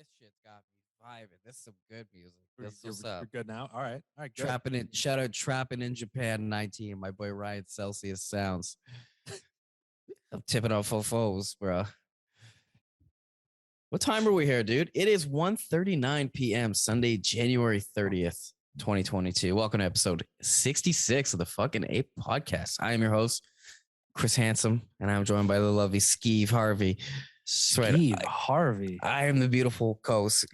This shit's got me vibing. This is some good music. This You're, what's up. you're good now. All right, good. Trapping it. Shout out Trapping in Japan 19. My boy Ryan Celsius sounds. I'm tipping off fofos, bro. What time are we here, dude? It is 1:39 p.m. Sunday, January 30th, 2022. Welcome to episode 66 of the Fucking Ape podcast. I am your host, Chris Handsome, and I'm joined by the lovely Skeeve Harvey. Skeeve Harvey. I am the beautiful co-host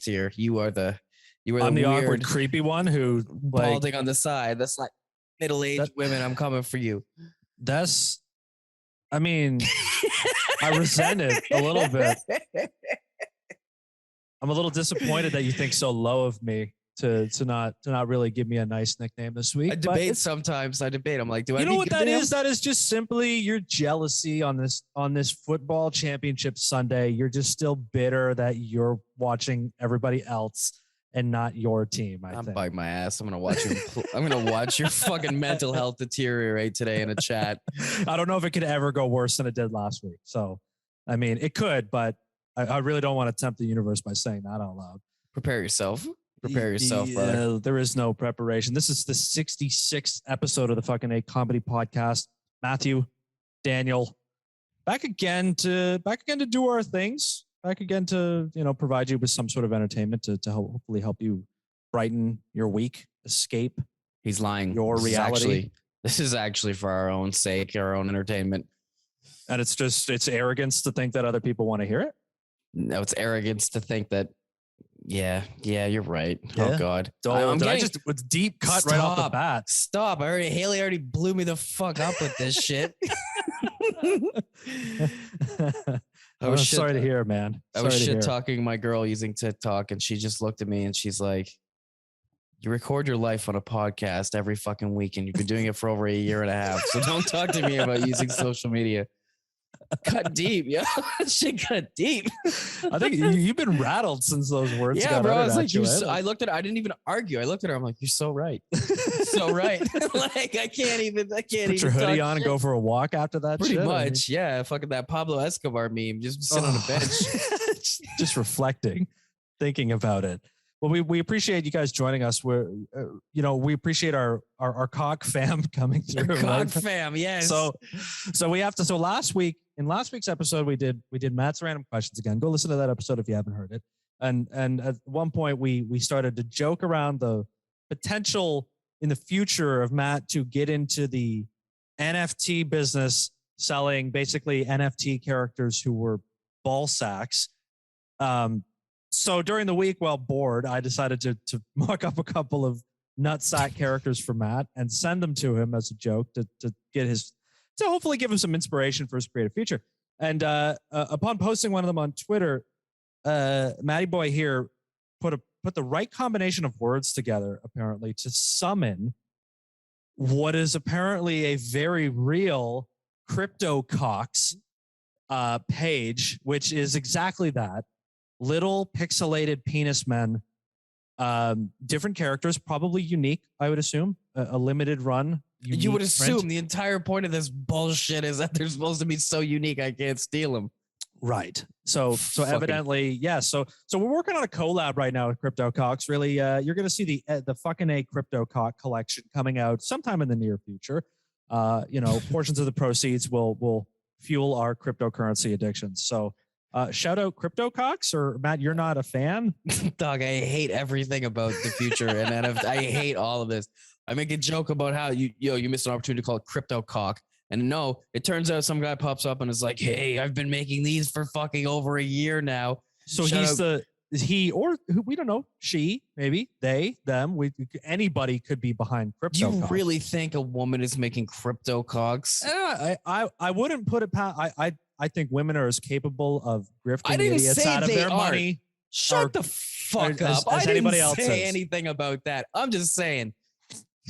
here. I'm the awkward, creepy one who balding on the side. That's like middle-aged women. I'm coming for you. I mean, I resent it a little bit. I'm a little disappointed that you think so low of me to not really give me a nice nickname this week. I debate sometimes. I'm like, do I? You know what that is? That is just simply your jealousy on this football championship Sunday. You're just still bitter that you're watching everybody else and not your team. I'm biting my ass. I'm gonna watch you. I'm gonna watch your fucking mental health deteriorate today in a chat. I don't know if it could ever go worse than it did last week. So, I mean, it could, but I really don't want to tempt the universe by saying that out loud. Prepare yourself, brother. There is no preparation. This is the 66th episode of the Fucking Ape Comedy Podcast. Matthew, Daniel, back again to do our things. Back again to provide you with some sort of entertainment to hopefully help you brighten your week, escape. He's lying. Your reality. This is actually for our own sake, our own entertainment. And it's arrogance to think that other people want to hear it. No, it's arrogance to think that. Yeah, you're right. Yeah. Oh God, with deep cut right off the bat. Stop! Haley already blew me the fuck up with this shit. I'm sorry to hear, man. I was shit talking my girl using TikTok, and she just looked at me and she's like, "You record your life on a podcast every fucking week, and you've been doing it for over a year and a half. So don't talk to me about using social media." Cut deep, yeah. Shit cut deep. I think you've been rattled since those words. Yeah, bro. I was like, I looked at her. I didn't even argue. I looked at her. I'm like, you're so right. So right. Like, I can't even. Put your hoodie on and go for a walk after that. Pretty much, yeah. Fucking that Pablo Escobar meme. Just sitting on a bench, just reflecting, thinking about it. Well, we appreciate you guys joining us. We appreciate our Cockfam coming through. Cockfam, yes. So we have to. So in last week's episode, we did Matt's random questions again. Go listen to that episode if you haven't heard it. And at one point we started to joke around the potential in the future of Matt to get into the NFT business, selling basically NFT characters who were ball sacks. So during the week, while bored, I decided to mock up a couple of nutsack characters for Matt and send them to him as a joke to hopefully give him some inspiration for his creative future. And upon posting one of them on Twitter, Matty Boy here put the right combination of words together, apparently, to summon what is apparently a very real CryptoCox page, which is exactly that. Little pixelated penis men, different characters, probably unique, I would assume, a limited run. You would assume the entire point of this bullshit is that they're supposed to be so unique I can't steal them. Right. So evidently, yeah. So we're working on a collab right now with CryptoCox. Really, you're going to see the fucking CryptoCox collection coming out sometime in the near future. Portions of the proceeds will fuel our cryptocurrency addictions. So. Shout out CryptoCox, or Matt, you're not a fan? Dog, I hate everything about the future and I hate all of this. I make a joke about how you missed an opportunity to call it CryptoCock. And no, it turns out some guy pops up and is like, hey, I've been making these for fucking over a year now. So we don't know, she, maybe, they, them, anybody could be behind CryptoCox. You really think a woman is making CryptoCox? I wouldn't put it past, I think women are as capable of grifting idiots out of their money. Shut the fuck up. I didn't say anything about that. I'm just saying,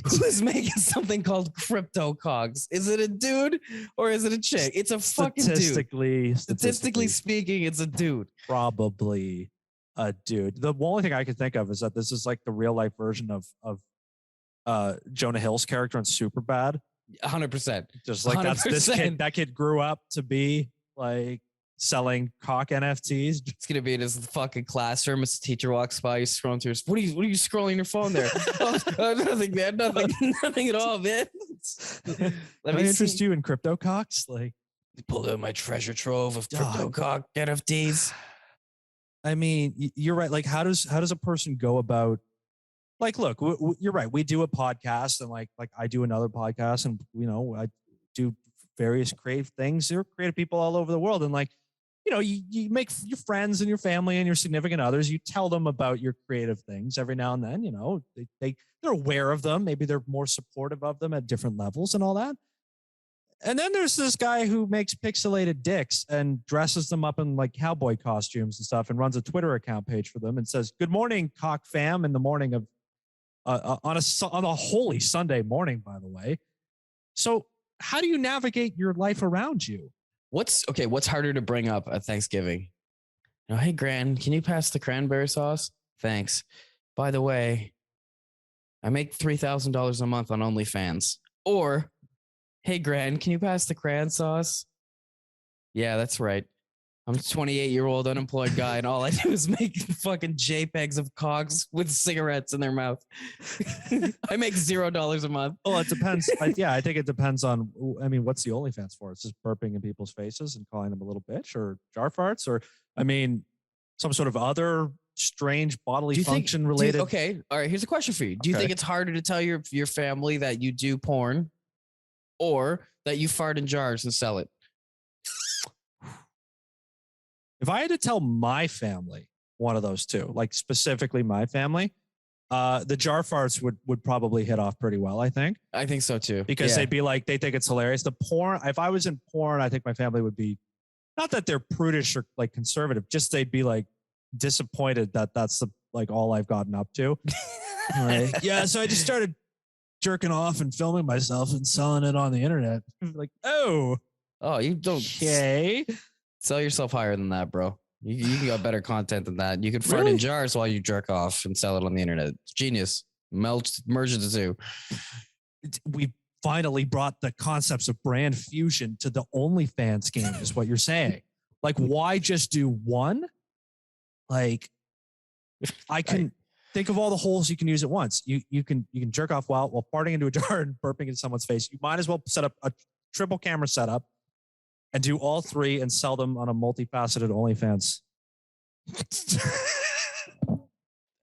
who's making something called CryptoCogs? Is it a dude or is it a chick? It's a fucking dude. Statistically speaking, it's a dude. Probably a dude. The only thing I can think of is that this is like the real life version of Jonah Hill's character in Superbad. 100%. Just like 100%. That kid grew up to be like selling cock NFTs. It's gonna be in his fucking classroom as the teacher walks by. He's scrolling through. What are you scrolling your phone there? Nothing, man. Nothing at all, man. Let me interest you in crypto cocks. Like, pulled out my treasure trove of crypto cock NFTs. I mean, you're right. Like, how does a person go about? Like, look, you're right. We do a podcast, and like I do another podcast, and I do various creative things. There are creative people all over the world, and like, you make your friends and your family and your significant others. You tell them about your creative things every now and then. They're aware of them. Maybe they're more supportive of them at different levels and all that. And then there's this guy who makes pixelated dicks and dresses them up in like cowboy costumes and stuff, and runs a Twitter account page for them and says, "Good morning, Cockfam," in the morning of on a holy Sunday morning, by the way. So how do you navigate your life around you? What's harder to bring up at Thanksgiving? Hey, Gran, can you pass the cranberry sauce? Thanks. By the way, I make $3,000 a month on OnlyFans. Or, hey, Gran, can you pass the cran sauce? Yeah, that's right. I'm a 28-year-old unemployed guy, and all I do is make fucking JPEGs of cogs with cigarettes in their mouth. I make $0 a month. Well, it depends. I think it depends on, what's the OnlyFans for? It's just burping in people's faces and calling them a little bitch, or jar farts, or, some sort of other strange bodily function related. Okay. All right. Here's a question for you. Do you think it's harder to tell your family that you do porn, or that you fart in jars and sell it? If I had to tell my family one of those two, like specifically my family, the jar farts would probably hit off pretty well, I think. I think so too. Because they'd be like, they think it's hilarious. The porn, if I was in porn, I think my family would be, not that they're prudish or like conservative, just they'd be like disappointed that that's all I've gotten up to. Right. Yeah. So I just started jerking off and filming myself and selling it on the internet. Like, oh, you don't. Okay. Sell yourself higher than that, bro. You can got better content than that. You can fart in jars while you jerk off and sell it on the internet. It's genius. Merge the two. We finally brought the concepts of brand fusion to the OnlyFans game, is what you're saying. Like, why just do one? Like, I can think of all the holes you can use at once. You can jerk off while farting into a jar and burping into someone's face. You might as well set up a triple camera setup and do all three and sell them on a multifaceted OnlyFans.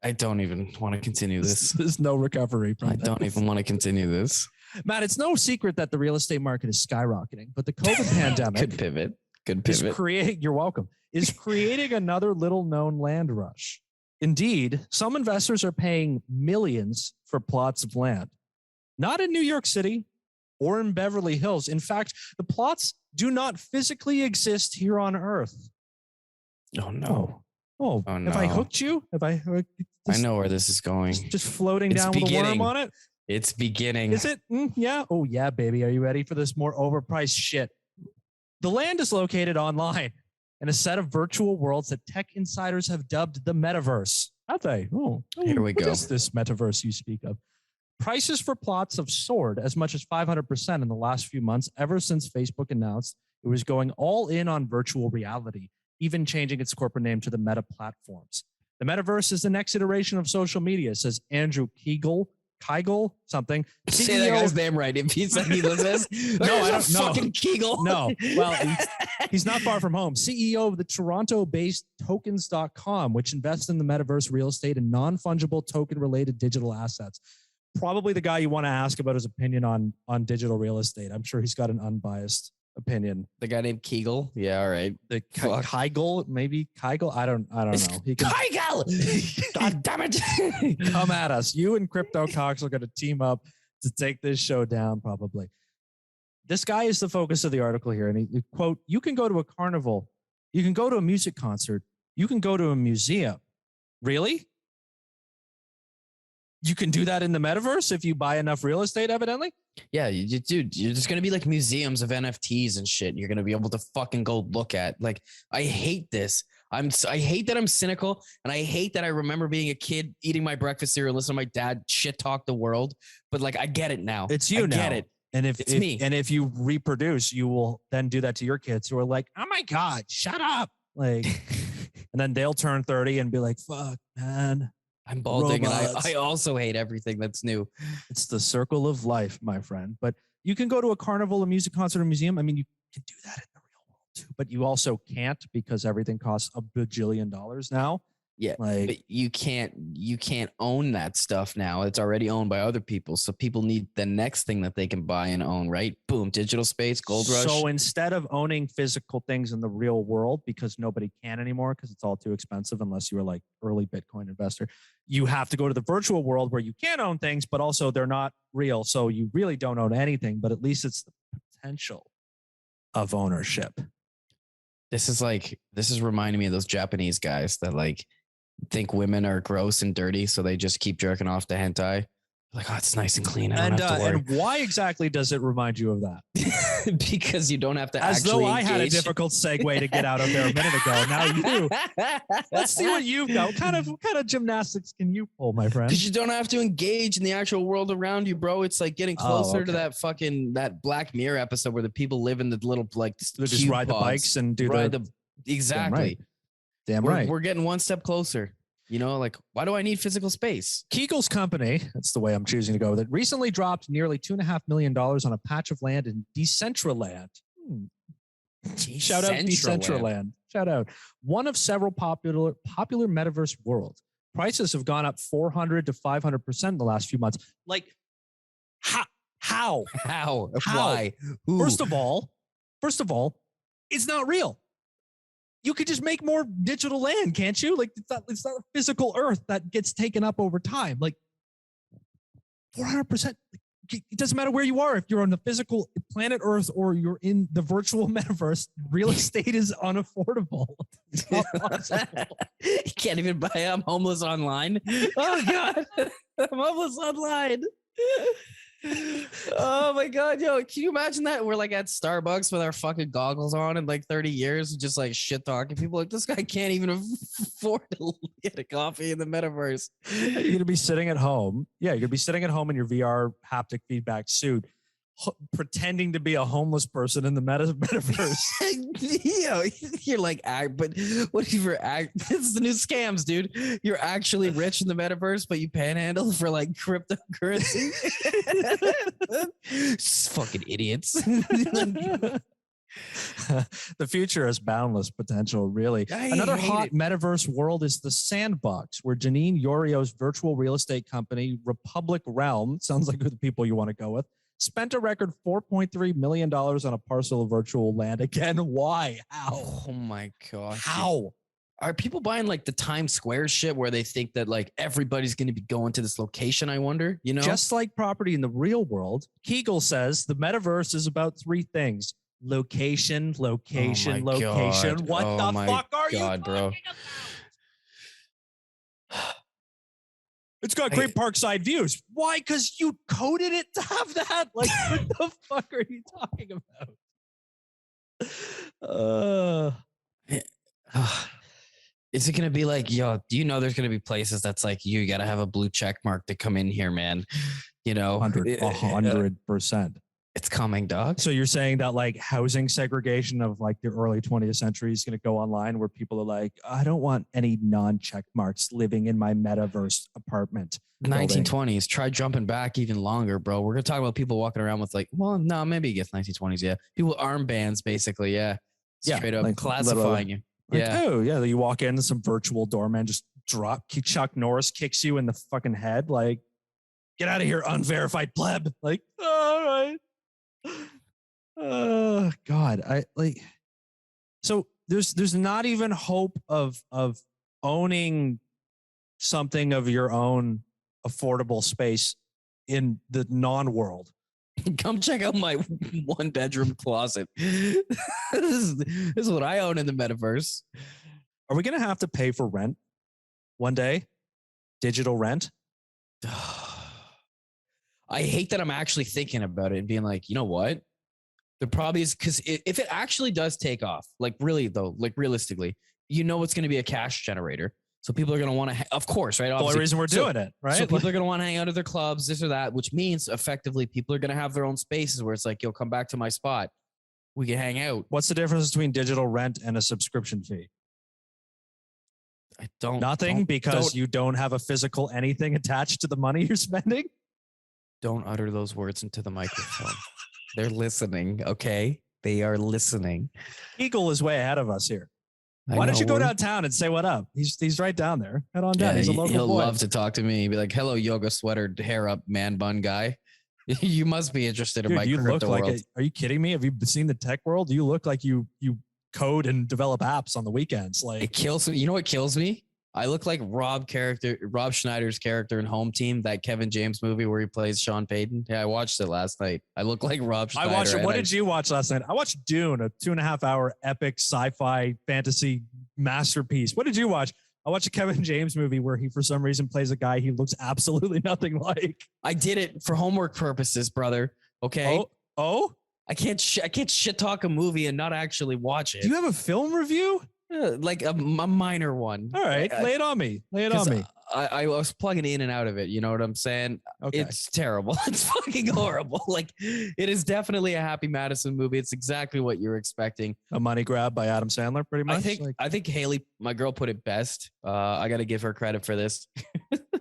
I don't even want to continue this. There's no recovery. I don't even want to continue this. Matt, it's no secret that the real estate market is skyrocketing, but the COVID pandemic Good pivot. You're welcome, is creating another little known land rush. Indeed, some investors are paying millions for plots of land, not in New York City or in Beverly Hills. In fact, the plots do not physically exist here on Earth. Oh, no. Oh, no. Have I hooked you? I know where this is going. Just floating down with a worm on it? It's beginning. Is it? Yeah. Oh, yeah, baby. Are you ready for this more overpriced shit? The land is located online in a set of virtual worlds that tech insiders have dubbed the metaverse. Have they? Oh, here we go. What is this metaverse you speak of? Prices for plots have soared as much as 500% in the last few months, ever since Facebook announced it was going all in on virtual reality, even changing its corporate name to the Meta platforms. The metaverse is the next iteration of social media, says Andrew Kegel, something. Say that guy's name right. If he said he listens, no, I don't know. Fucking Kegel. No, well, he's not far from home. CEO of the Toronto-based tokens.com, which invests in the metaverse, real estate, and non-fungible token-related digital assets. Probably the guy you want to ask about his opinion on digital real estate. I'm sure he's got an unbiased opinion. The guy named Kegel. Yeah, all right. The Kegel, maybe Kegel. I don't know. Kegel. God damn it! Come at us. You and Crypto Cox are going to team up to take this show down. Probably. This guy is the focus of the article here, and he quote: "You can go to a carnival, you can go to a music concert, you can go to a museum. Really? You can do that in the metaverse if you buy enough real estate, evidently." Yeah, dude, there's going to be like museums of NFTs and shit. You're going to be able to fucking go look at. Like, I hate this. I hate that I'm cynical, and I hate that I remember being a kid eating my breakfast cereal, listening to my dad shit talk the world. But like, I get it now. It's you now. I get it. And It's me. and if you reproduce, you will then do that to your kids who are like, oh my God, shut up. Like, and then they'll turn 30 and be like, fuck, man. I'm balding Robots. and I also hate everything that's new. It's the circle of life, my friend. But you can go to a carnival, a music concert, a museum. I mean, you can do that in the real world too, but you also can't because everything costs $1 bajillion now. Yeah, Like, but you can't own that stuff now. It's already owned by other people. So people need the next thing that they can buy and own, right? Boom, digital space, gold rush. so instead of owning physical things in the real world, because nobody can anymore, because it's all too expensive unless you're like early Bitcoin investor, you have to go to the virtual world where you can own things, but also they're not real. So you really don't own anything, but at least it's the potential of ownership. This is reminding me of those Japanese guys that like think women are gross and dirty, so they just keep jerking off to hentai. Like, oh, it's nice and clean. I don't have to worry. And why exactly does it remind you of that? Because you don't have to As actually though I had a engage. difficult segue to get out of there a minute ago. Now you. Let's see what you've got. What kind of gymnastics can you pull, my friend? Because you don't have to engage in the actual world around you, bro. It's like getting closer to that Black Mirror episode where the people live in the little like They just ride the bikes and do exactly. Damn right. We're getting one step closer. You know, like, why do I need physical space? Kegel's company, that's the way I'm choosing to go with it, recently dropped nearly $2.5 million on a patch of land in Decentraland. Shout out Decentraland. Shout out. One of several popular metaverse worlds. Prices have gone up 400 to 500% in the last few months. Like, how? Why? Who? First of all, it's not real. You could just make more digital land, can't you? Like, it's not a physical Earth that gets taken up over time. Like 400%. It doesn't matter where you are. If you're on the physical planet Earth or you're in the virtual metaverse, real estate is unaffordable. It's not possible. You can't even buy. I'm homeless online. Oh God, I'm homeless online. Oh my God, yo, can you imagine that? We're like at Starbucks with our fucking goggles on in like 30 years, just like shit talking people. Like, this guy can't even afford to get a coffee in the metaverse. You're going to be sitting at home. Yeah, you're going to be sitting at home in your VR haptic feedback suit, pretending to be a homeless person in the metaverse. Yeah, you're like, but what if you're it's the new scams, dude. You're actually rich in the metaverse, but you panhandle for like cryptocurrency. Fucking idiots. The future has boundless potential, really. Another hot metaverse world is the Sandbox, where Janine Yorio's virtual real estate company, Republic Realm, sounds like the people you want to go with, spent a record $4.3 million on a parcel of virtual land. Again, why? How? Oh my God. How? Are people buying like the Times Square shit where they think that like everybody's going to be going to this location? I wonder, you know, just like property in the real world. Kegel says the metaverse is about three things: location, location, location. God. What the fuck are you talking bro? About? It's got great parkside views. Why? Because you coded it to have that? Like, what the fuck are you talking about? Is it going to be like, yo, do you know there's going to be places that's like, you got to have a blue check mark to come in here, man? You know, 100%. It's coming, dog. So you're saying that like housing segregation of like the early 20th century is going to go online where people are like, I don't want any non-check marks living in my metaverse apartment. 1920s. Try jumping back even longer, bro. We're going to talk about people walking around with like, well, no, maybe it gets 1920s. Yeah. People with armbands, basically. Yeah. Straight up like classifying you. Like, Yeah. oh, yeah. You walk in, some virtual doorman just Chuck Norris kicks you in the fucking head. Like, get out of here, unverified pleb. Like, all right. Oh God. So there's not even hope of owning something of your own affordable space in the non-world. Come check out my 1-bedroom closet. This is what I own in the metaverse. Are we going to have to pay for rent one day? Digital rent? I hate that I'm actually thinking about it and being like, you know what? There probably is, because if it actually does take off, like really though, like realistically, you know it's going to be a cash generator. So people are going to want to, of course, right? The only reason we're doing it, right? So people are going to want to hang out at their clubs, this or that, which means effectively people are going to have their own spaces where it's like, you'll come back to my spot. We can hang out. What's the difference between digital rent and a subscription fee? I don't. Nothing, because you don't have a physical anything attached to the money you're spending. Don't utter those words into the microphone. They're listening, okay? They are listening. Eagle is way ahead of us here. Why don't you go downtown and say what up? He's right down there. Head on down. Yeah, he's a local he'll boy. love to talk to me. He'd be like, hello, yoga sweater, hair up, man bun guy. You must be interested in my you crypto look world. are you kidding me? Have you seen the tech world? You look like you code and develop apps on the weekends. Like, it kills me. You know what kills me? I look like Rob Schneider's character in Home Team, that Kevin James movie where he plays Sean Payton. Yeah, I watched it last night. I look like Rob Schneider. I watched it. What did you watch last night? I watched Dune, a 2.5-hour epic sci-fi fantasy masterpiece. What did you watch? I watched a Kevin James movie where he, for some reason, plays a guy he looks absolutely nothing like. I did it for homework purposes, brother. Okay. Oh? I can't shit talk a movie and not actually watch it. Do you have a film review? Like a minor one. All right, lay it on me. I was plugging in and out of it. You know what I'm saying? Okay. It's terrible. It's fucking horrible. Like, it is definitely a Happy Madison movie. It's exactly what you're expecting. A money grab by Adam Sandler, pretty much. I think Haley, my girl, put it best. I got to give her credit for this.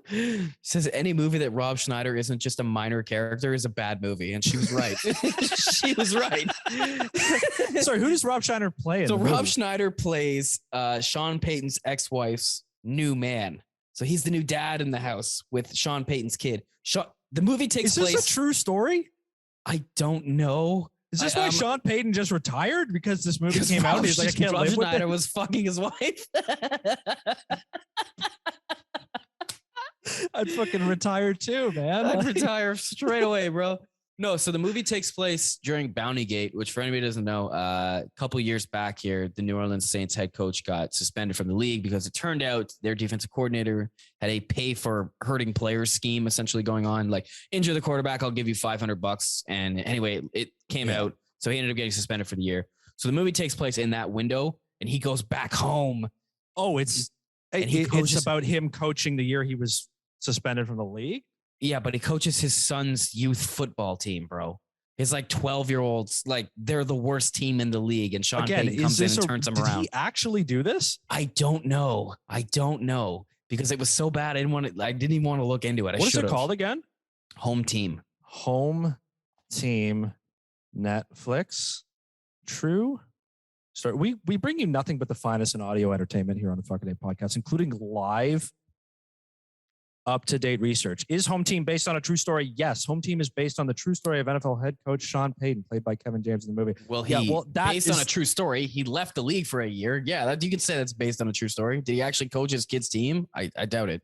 She says any movie that Rob Schneider isn't just a minor character is a bad movie, and she was right. She was right. Sorry, who does Rob Schneider play? So Rob Schneider plays Sean Payton's ex-wife's new man. So he's the new dad in the house with Sean Payton's kid. The movie takes place. Is this a true story? I don't know. Is this why Sean Payton just retired because this movie came out? And he's like, I can't live with it. Schneider was fucking his wife. I'd fucking retire too, man. I'd retire straight away, bro. No, so the movie takes place during Bountygate, which for anybody who doesn't know, a couple years back here, the New Orleans Saints head coach got suspended from the league because it turned out their defensive coordinator had a pay for hurting players scheme essentially going on. Like, injure the quarterback, I'll give you $500. And anyway, it came out. So he ended up getting suspended for the year. So the movie takes place in that window and he goes back home. Oh, it's about him coaching the year he was suspended from the league. Yeah, but he coaches his son's youth football team, bro. His like 12-year-olds, like they're the worst team in the league, and Sean Payton comes in and turns them around. Did he actually do this? I don't know because it was so bad. I didn't even want to look into it. What is it called again? Home Team. Home Team. Netflix. True. So we bring you nothing but the finest in audio entertainment here on the Fuckin' podcast, including live, up-to-date research. Is Home Team based on a true story? Yes. Home Team is based on the true story of NFL head coach Sean Payton, played by Kevin James in the movie. Well, based on a true story. He left the league for a year. Yeah, you can say that's based on a true story. Did he actually coach his kid's team? I doubt it.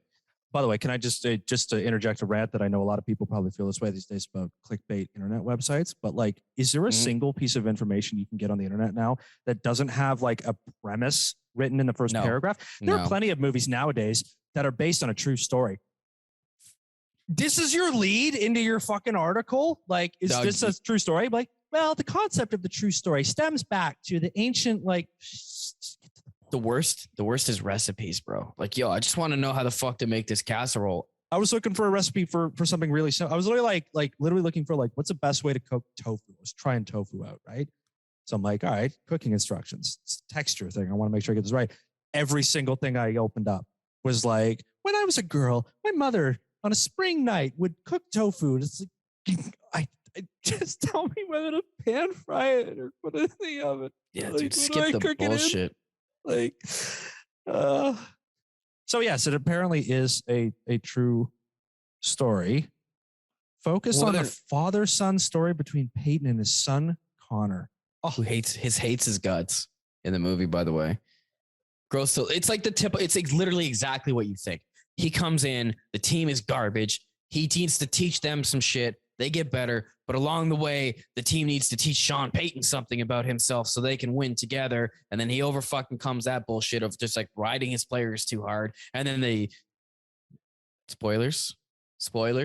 By the way, can I just to interject a rant that I know a lot of people probably feel this way these days about clickbait internet websites, but like, is there a single piece of information you can get on the internet now that doesn't have like a premise written in the first paragraph? There are plenty of movies nowadays that are based on a true story. This is your lead into your fucking article? Like, is this a true story? Like, well, the concept of the true story stems back to the ancient, like, the worst is recipes, bro. Like, yo, I just want to know how the fuck to make this casserole. I was looking for a recipe for something really simple. I was literally literally looking for like, what's the best way to cook tofu? Let's try tofu out, right? So I'm like, all right, cooking instructions. It's a texture thing. I want to make sure I get this right. Every single thing I opened up was like, when I was a girl, my mother on a spring night would cook tofu. It's like, I just tell me whether to pan fry it or put it in the oven. Yeah, like, dude, skip the bullshit. Like, so yes, it apparently is a true story. Focus on the father-son story between Peyton and his son Connor. Who hates his guts in the movie, by the way. Gross. So it's like it's like literally exactly what you think. He comes in, the team is garbage. He needs to teach them some shit. They get better, but along the way, the team needs to teach Sean Payton something about himself so they can win together. And then he fucking comes that bullshit of just like riding his players too hard. And then spoilers.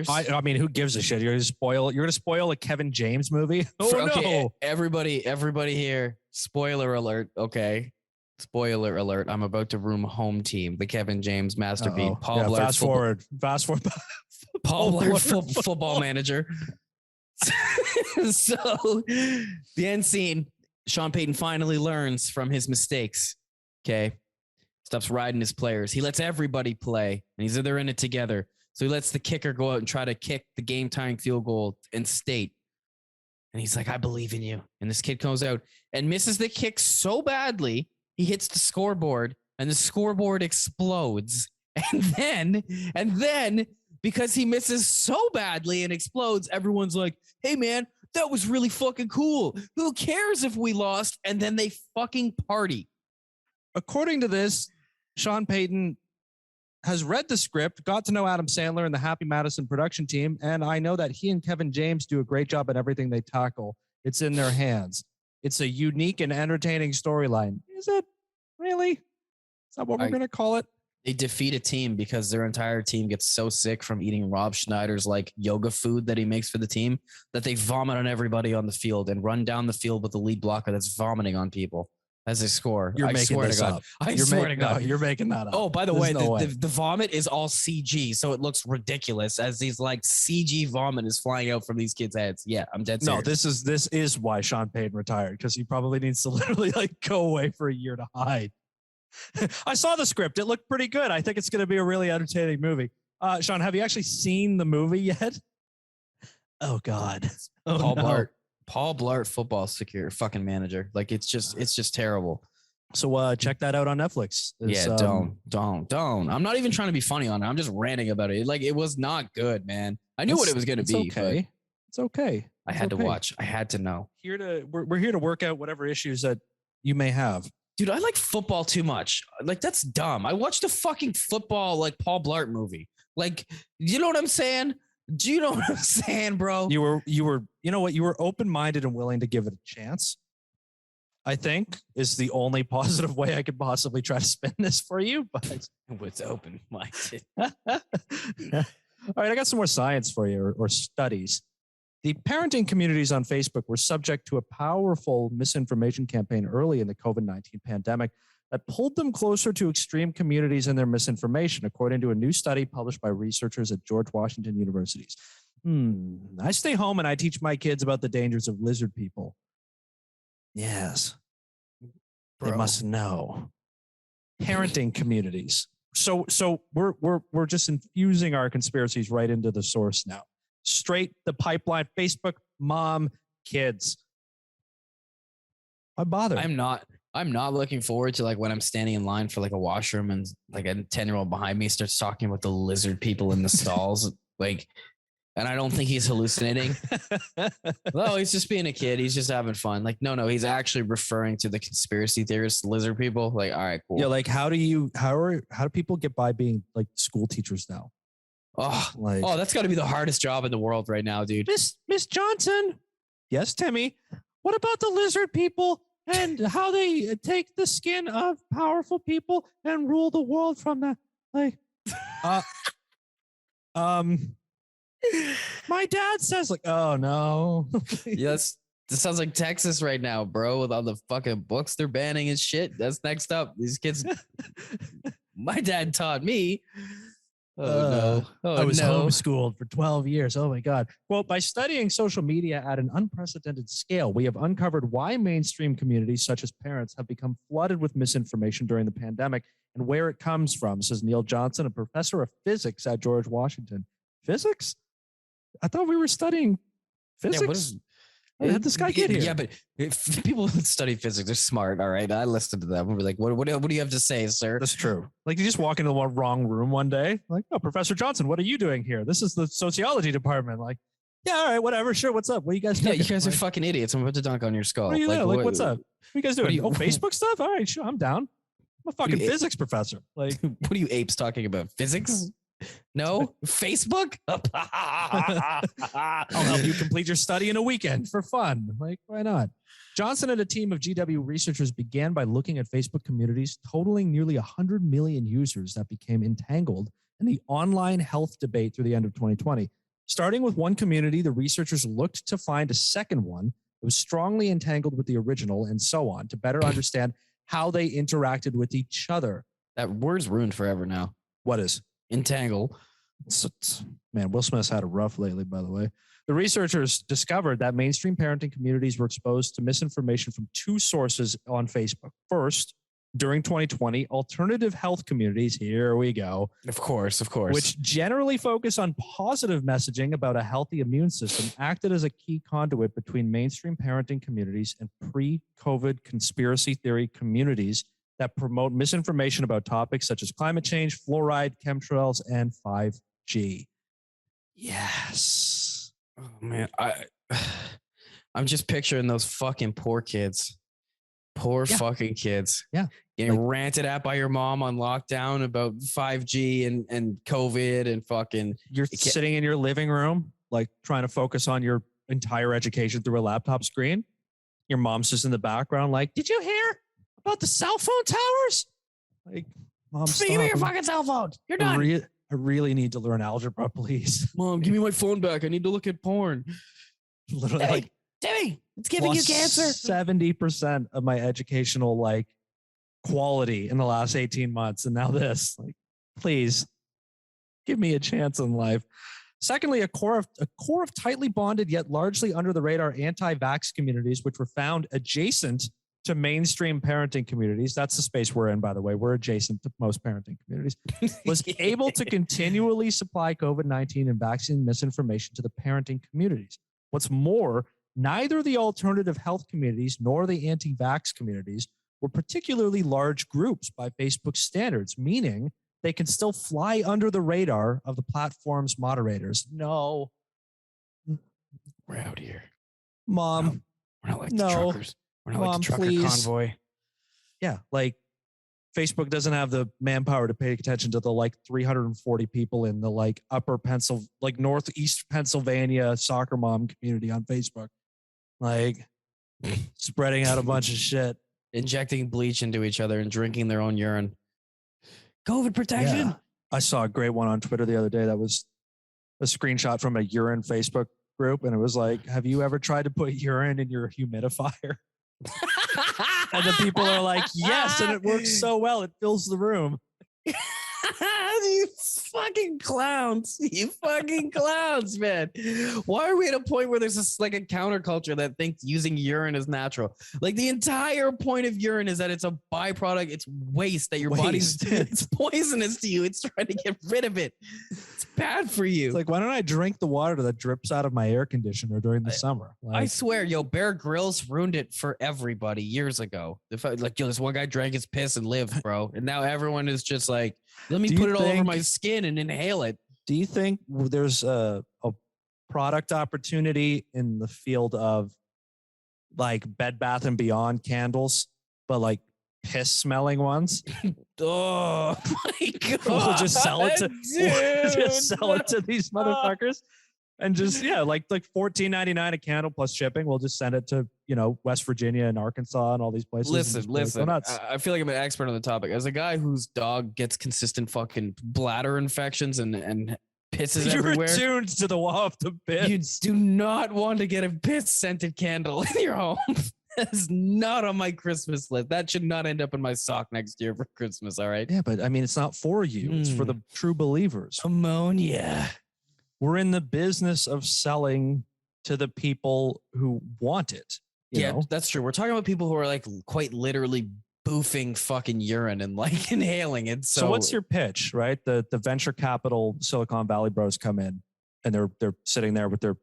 I mean, who gives a shit? You're gonna spoil a Kevin James movie? No. Everybody here. Spoiler alert. Okay. Spoiler alert, I'm about to room home team, the Kevin James masterpiece. Uh-oh. Paul Yeah, Blart. Fast forward. Paul Blart Blart football manager. So the end scene, Sean Payton finally learns from his mistakes. Okay. Stops riding his players. He lets everybody play, and they're in it together. So he lets the kicker go out and try to kick the game-tying field goal in state. And he's like, I believe in you. And this kid comes out and misses the kick so badly, he hits the scoreboard, and the scoreboard explodes. And then, because he misses so badly and explodes, everyone's like, hey, man, that was really fucking cool. Who cares if we lost? And then they fucking party. According to this, Sean Payton has read the script, got to know Adam Sandler and the Happy Madison production team, and I know that he and Kevin James do a great job at everything they tackle. It's in their hands. It's a unique and entertaining storyline. Is it really? Is that what we're going to call it? They defeat a team because their entire team gets so sick from eating Rob Schneider's like yoga food that he makes for the team that they vomit on everybody on the field and run down the field with the lead blocker that's vomiting on people as they score. You're making this up. I swear to God. No, you're making that up. Oh, by the way, the vomit is all CG, so it looks ridiculous as these like CG vomit is flying out from these kids' heads. Yeah, I'm dead serious. No, this is why Sean Payton retired, because he probably needs to literally like go away for a year to hide. I saw the script. It looked pretty good. I think it's going to be a really entertaining movie. Sean, have you actually seen the movie yet? Oh God. Oh, Paul Blart football fucking manager. Like it's just terrible. So check that out on Netflix. Don't. I'm not even trying to be funny on it. I'm just ranting about it. Like it was not good, man. I knew what it was going to be. Okay. It's okay. I had to watch. I had to know. We're here to work out whatever issues that you may have. Dude, I like football too much. Like, that's dumb. I watched a fucking football, like, Paul Blart movie. Like, you know what I'm saying? Do you know what I'm saying, bro? You were, you know what? You were open-minded and willing to give it a chance, I think, is the only positive way I could possibly try to spin this for you. But it was open-minded. All right, I got some more science for you, or studies. The parenting communities on Facebook were subject to a powerful misinformation campaign early in the COVID-19 pandemic that pulled them closer to extreme communities in their misinformation, according to a new study published by researchers at George Washington University. I stay home and I teach my kids about the dangers of lizard people. Yes. Bro. They must know. Parenting communities. So we're just infusing our conspiracies right into the source now. Straight the pipeline. Facebook, mom, kids. Why bother? I'm not looking forward to like when I'm standing in line for like a washroom and like a 10-year-old behind me starts talking about the lizard people in the stalls. Like, and I don't think he's hallucinating. No, he's just being a kid. He's just having fun. Like, no, he's actually referring to the conspiracy theorists, lizard people. Like, all right, cool. Yeah, like how do people get by being like school teachers now? That's got to be the hardest job in the world right now, dude. Miss Johnson. Yes, Timmy. What about the lizard people and how they take the skin of powerful people and rule the world from the my dad says like, oh no. Yes. This sounds like Texas right now, bro, with all the fucking books they're banning and shit. That's next up. These kids. My dad taught me. I was homeschooled for 12 years. Oh my God. Well, by studying social media at an unprecedented scale, we have uncovered why mainstream communities such as parents have become flooded with misinformation during the pandemic and where it comes from, says Neil Johnson, a professor of physics at George Washington. Physics? I thought we were studying physics. How did this guy get here? Yeah, but if people who study physics, they're smart. All right. I listened to them. We're like, what do you have to say, sir? That's true. Like you just walk into the wrong room one day. Like, oh, Professor Johnson, what are you doing here? This is the sociology department. Like, yeah, all right, whatever. Sure. What's up? What are you guys doing? Yeah, you guys are fucking idiots. I'm about to dunk on your skull. What are you doing? Like, what's up? What are you guys doing? Facebook stuff? All right, sure. I'm down. I'm a fucking physics professor. Like, what are you apes talking about? Physics? No? Facebook? I'll help you complete your study in a weekend for fun. Like, why not? Johnson and a team of GW researchers began by looking at Facebook communities totaling nearly 100 million users that became entangled in the online health debate through the end of 2020. Starting with one community, the researchers looked to find a second one that was strongly entangled with the original and so on to better understand how they interacted with each other. That word's ruined forever now. What is? Entangle. Man, Will Smith's had a rough lately, by the way. The researchers discovered that mainstream parenting communities were exposed to misinformation from two sources on Facebook. First, during 2020, alternative health communities, here we go. Of course. Which generally focus on positive messaging about a healthy immune system, acted as a key conduit between mainstream parenting communities and pre-COVID conspiracy theory communities that promote misinformation about topics such as climate change, fluoride, chemtrails, and 5G. Yes. Oh man, I'm just picturing those fucking poor kids. Fucking kids. Yeah. Getting ranted at by your mom on lockdown about 5G and COVID and fucking. You're sitting in your living room, like trying to focus on your entire education through a laptop screen. Your mom's just in the background, like, did you hear about the cell phone towers? Like, Mom, stop. Give me your fucking cell phone. You're done. I really need to learn algebra, please. Mom, give me my phone back. I need to look at porn. Literally, like, Timmy, it's giving you cancer. 70% of my educational quality in the last 18 months. And now this, please give me a chance in life. Secondly, a core of tightly bonded yet largely under the radar anti-vax communities, which were found adjacent to mainstream parenting communities. That's the space we're in, by the way. We're adjacent to most parenting communities. Was able to continually supply COVID-19 and vaccine misinformation to the parenting communities. What's more, neither the alternative health communities nor the anti-vax communities were particularly large groups by Facebook standards, meaning they can still fly under the radar of the platform's moderators. No. We're out here. Mom. We're not like the truckers. We're not like the trucker convoy. Yeah, Facebook doesn't have the manpower to pay attention to the 340 people in the northeast Pennsylvania soccer mom community on Facebook. Spreading out a bunch of shit. Injecting bleach into each other and drinking their own urine. COVID protection. Yeah. I saw a great one on Twitter the other day that was a screenshot from a urine Facebook group. And it was like, have you ever tried to put urine in your humidifier? And the people are like, yes. And it works so well. It fills the room. You fucking clowns. You fucking clowns, man. Why are we at a point where there's this a counterculture that thinks using urine is natural? The entire point of urine is that it's a byproduct. It's waste that your body's, it's poisonous to you. It's trying to get rid of it. It's bad for you. It's why don't I drink the water that drips out of my air conditioner during the summer? I swear, Bear Grylls ruined it for everybody years ago. This one guy drank his piss and lived, bro. And now everyone is just let me put it all over my skin and inhale it. Do you think there's a product opportunity in the field of Bed Bath and Beyond candles, but piss smelling ones? Oh my God. We'll just sell it to these motherfuckers. And just, $14.99 a candle plus shipping. We'll just send it to, West Virginia and Arkansas and all these places. Listen. I feel like I'm an expert on the topic. As a guy whose dog gets consistent fucking bladder infections and pisses everywhere. You're attuned to the wall of the piss. You do not want to get a piss scented candle in your home. That's not on my Christmas list. That should not end up in my sock next year for Christmas. All right. Yeah, but it's not for you. It's for the true believers. Ammonia. We're in the business of selling to the people who want it. You know? That's true. We're talking about people who are quite literally boofing fucking urine and inhaling it. So what's your pitch, right? The venture capital Silicon Valley bros come in and they're sitting there with their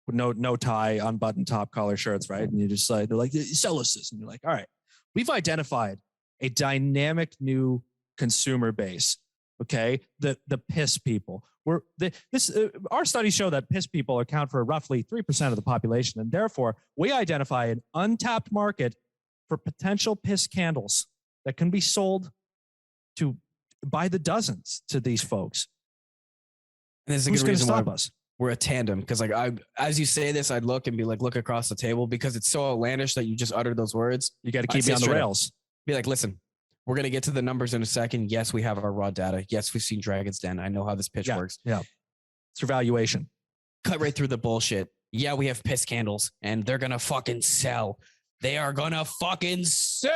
no tie, unbuttoned top collar shirts, right? And you just they're like, sell us this. And you're like, all right, we've identified a dynamic new consumer base. Okay, the piss people. Our studies show that piss people account for roughly 3% of the population, and therefore we identify an untapped market for potential piss candles that can be sold by the dozens to these folks. And there's a good reason why we're a tandem, because as you say this, I'd look and be look across the table, because it's so outlandish that you just uttered those words. You got to keep me on the rails. Be listen. We're going to get to the numbers in a second. Yes, we have our raw data. Yes, we've seen Dragon's Den. I know how this pitch works. Yeah. It's your valuation. Cut right through the bullshit. Yeah, we have piss candles and they're going to fucking sell. They are going to fucking sell.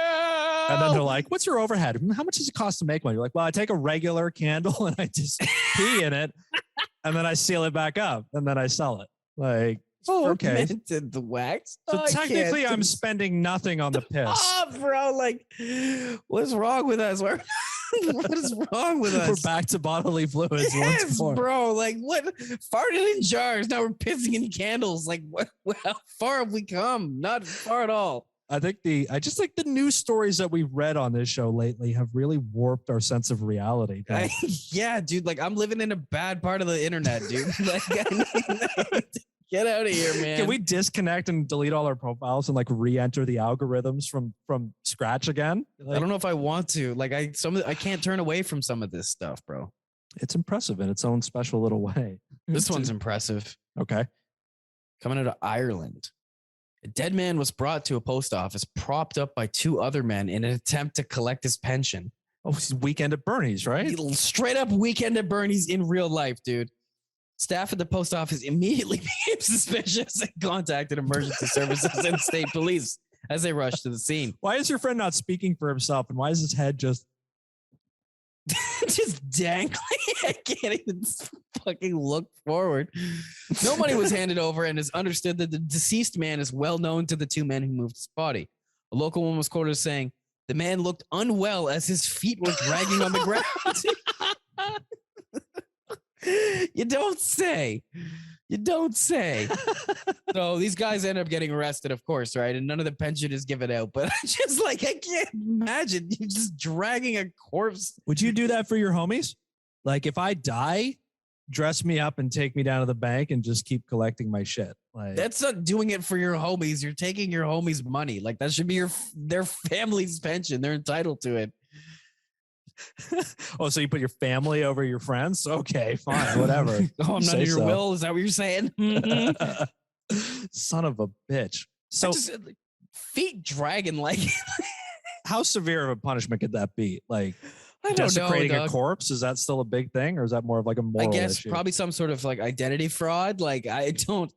And then they're like, what's your overhead? How much does it cost to make one? You're like, well, I take a regular candle and I just pee in it and then I seal it back up and then I sell it. Like, oh, okay. Fermented the wax. So technically I'm spending nothing on the piss. Oh, bro, like, what's wrong with us? What is wrong with us? We're back to bodily fluids. Yes, bro. Like, what? Farted in jars. Now we're pissing in candles. Like, what? How far have we come? Not far at all. I just think the news stories that we've read on this show lately have really warped our sense of reality. Yeah, dude. Like, I'm living in a bad part of the internet, dude. Like, get out of here, man. Can we disconnect and delete all our profiles and like re-enter the algorithms from scratch again? Like, I don't know if I want to. Like, I can't turn away from some of this stuff, bro. It's impressive in its own special little way. This one's impressive. Okay. Coming out of Ireland. A dead man was brought to a post office, propped up by two other men in an attempt to collect his pension. Oh, it's Weekend at Bernie's, right? Straight up Weekend at Bernie's in real life, dude. Staff at the post office immediately became suspicious and contacted emergency services and state police as they rushed to the scene. Why is your friend not speaking for himself? And why is his head just dangling? I can't even fucking look forward. No money was handed over, and it's understood that the deceased man is well known to the two men who moved his body. A local woman was quoted as saying, "The man looked unwell as his feet were dragging on the ground." You don't say. You don't say. So these guys end up getting arrested, of course, right? And none of the pension is given out. But just like, I can't imagine you just dragging a corpse. Would you do that for your homies? Like, if I die, dress me up and take me down to the bank and just keep collecting my shit. Like, that's not doing it for your homies. You're taking your homies' money. Like, that should be their family's pension. They're entitled to it. Oh, so you put your family over your friends? Okay, fine, whatever. Oh, I'm not in your will. Is that what you're saying? Son of a bitch. So feet dragging, like, how severe of a punishment could that be? Like, I don't desecrating know, a corpse? Is that still a big thing, or is that more of like a moral issue? Probably some sort of like identity fraud. Like, I don't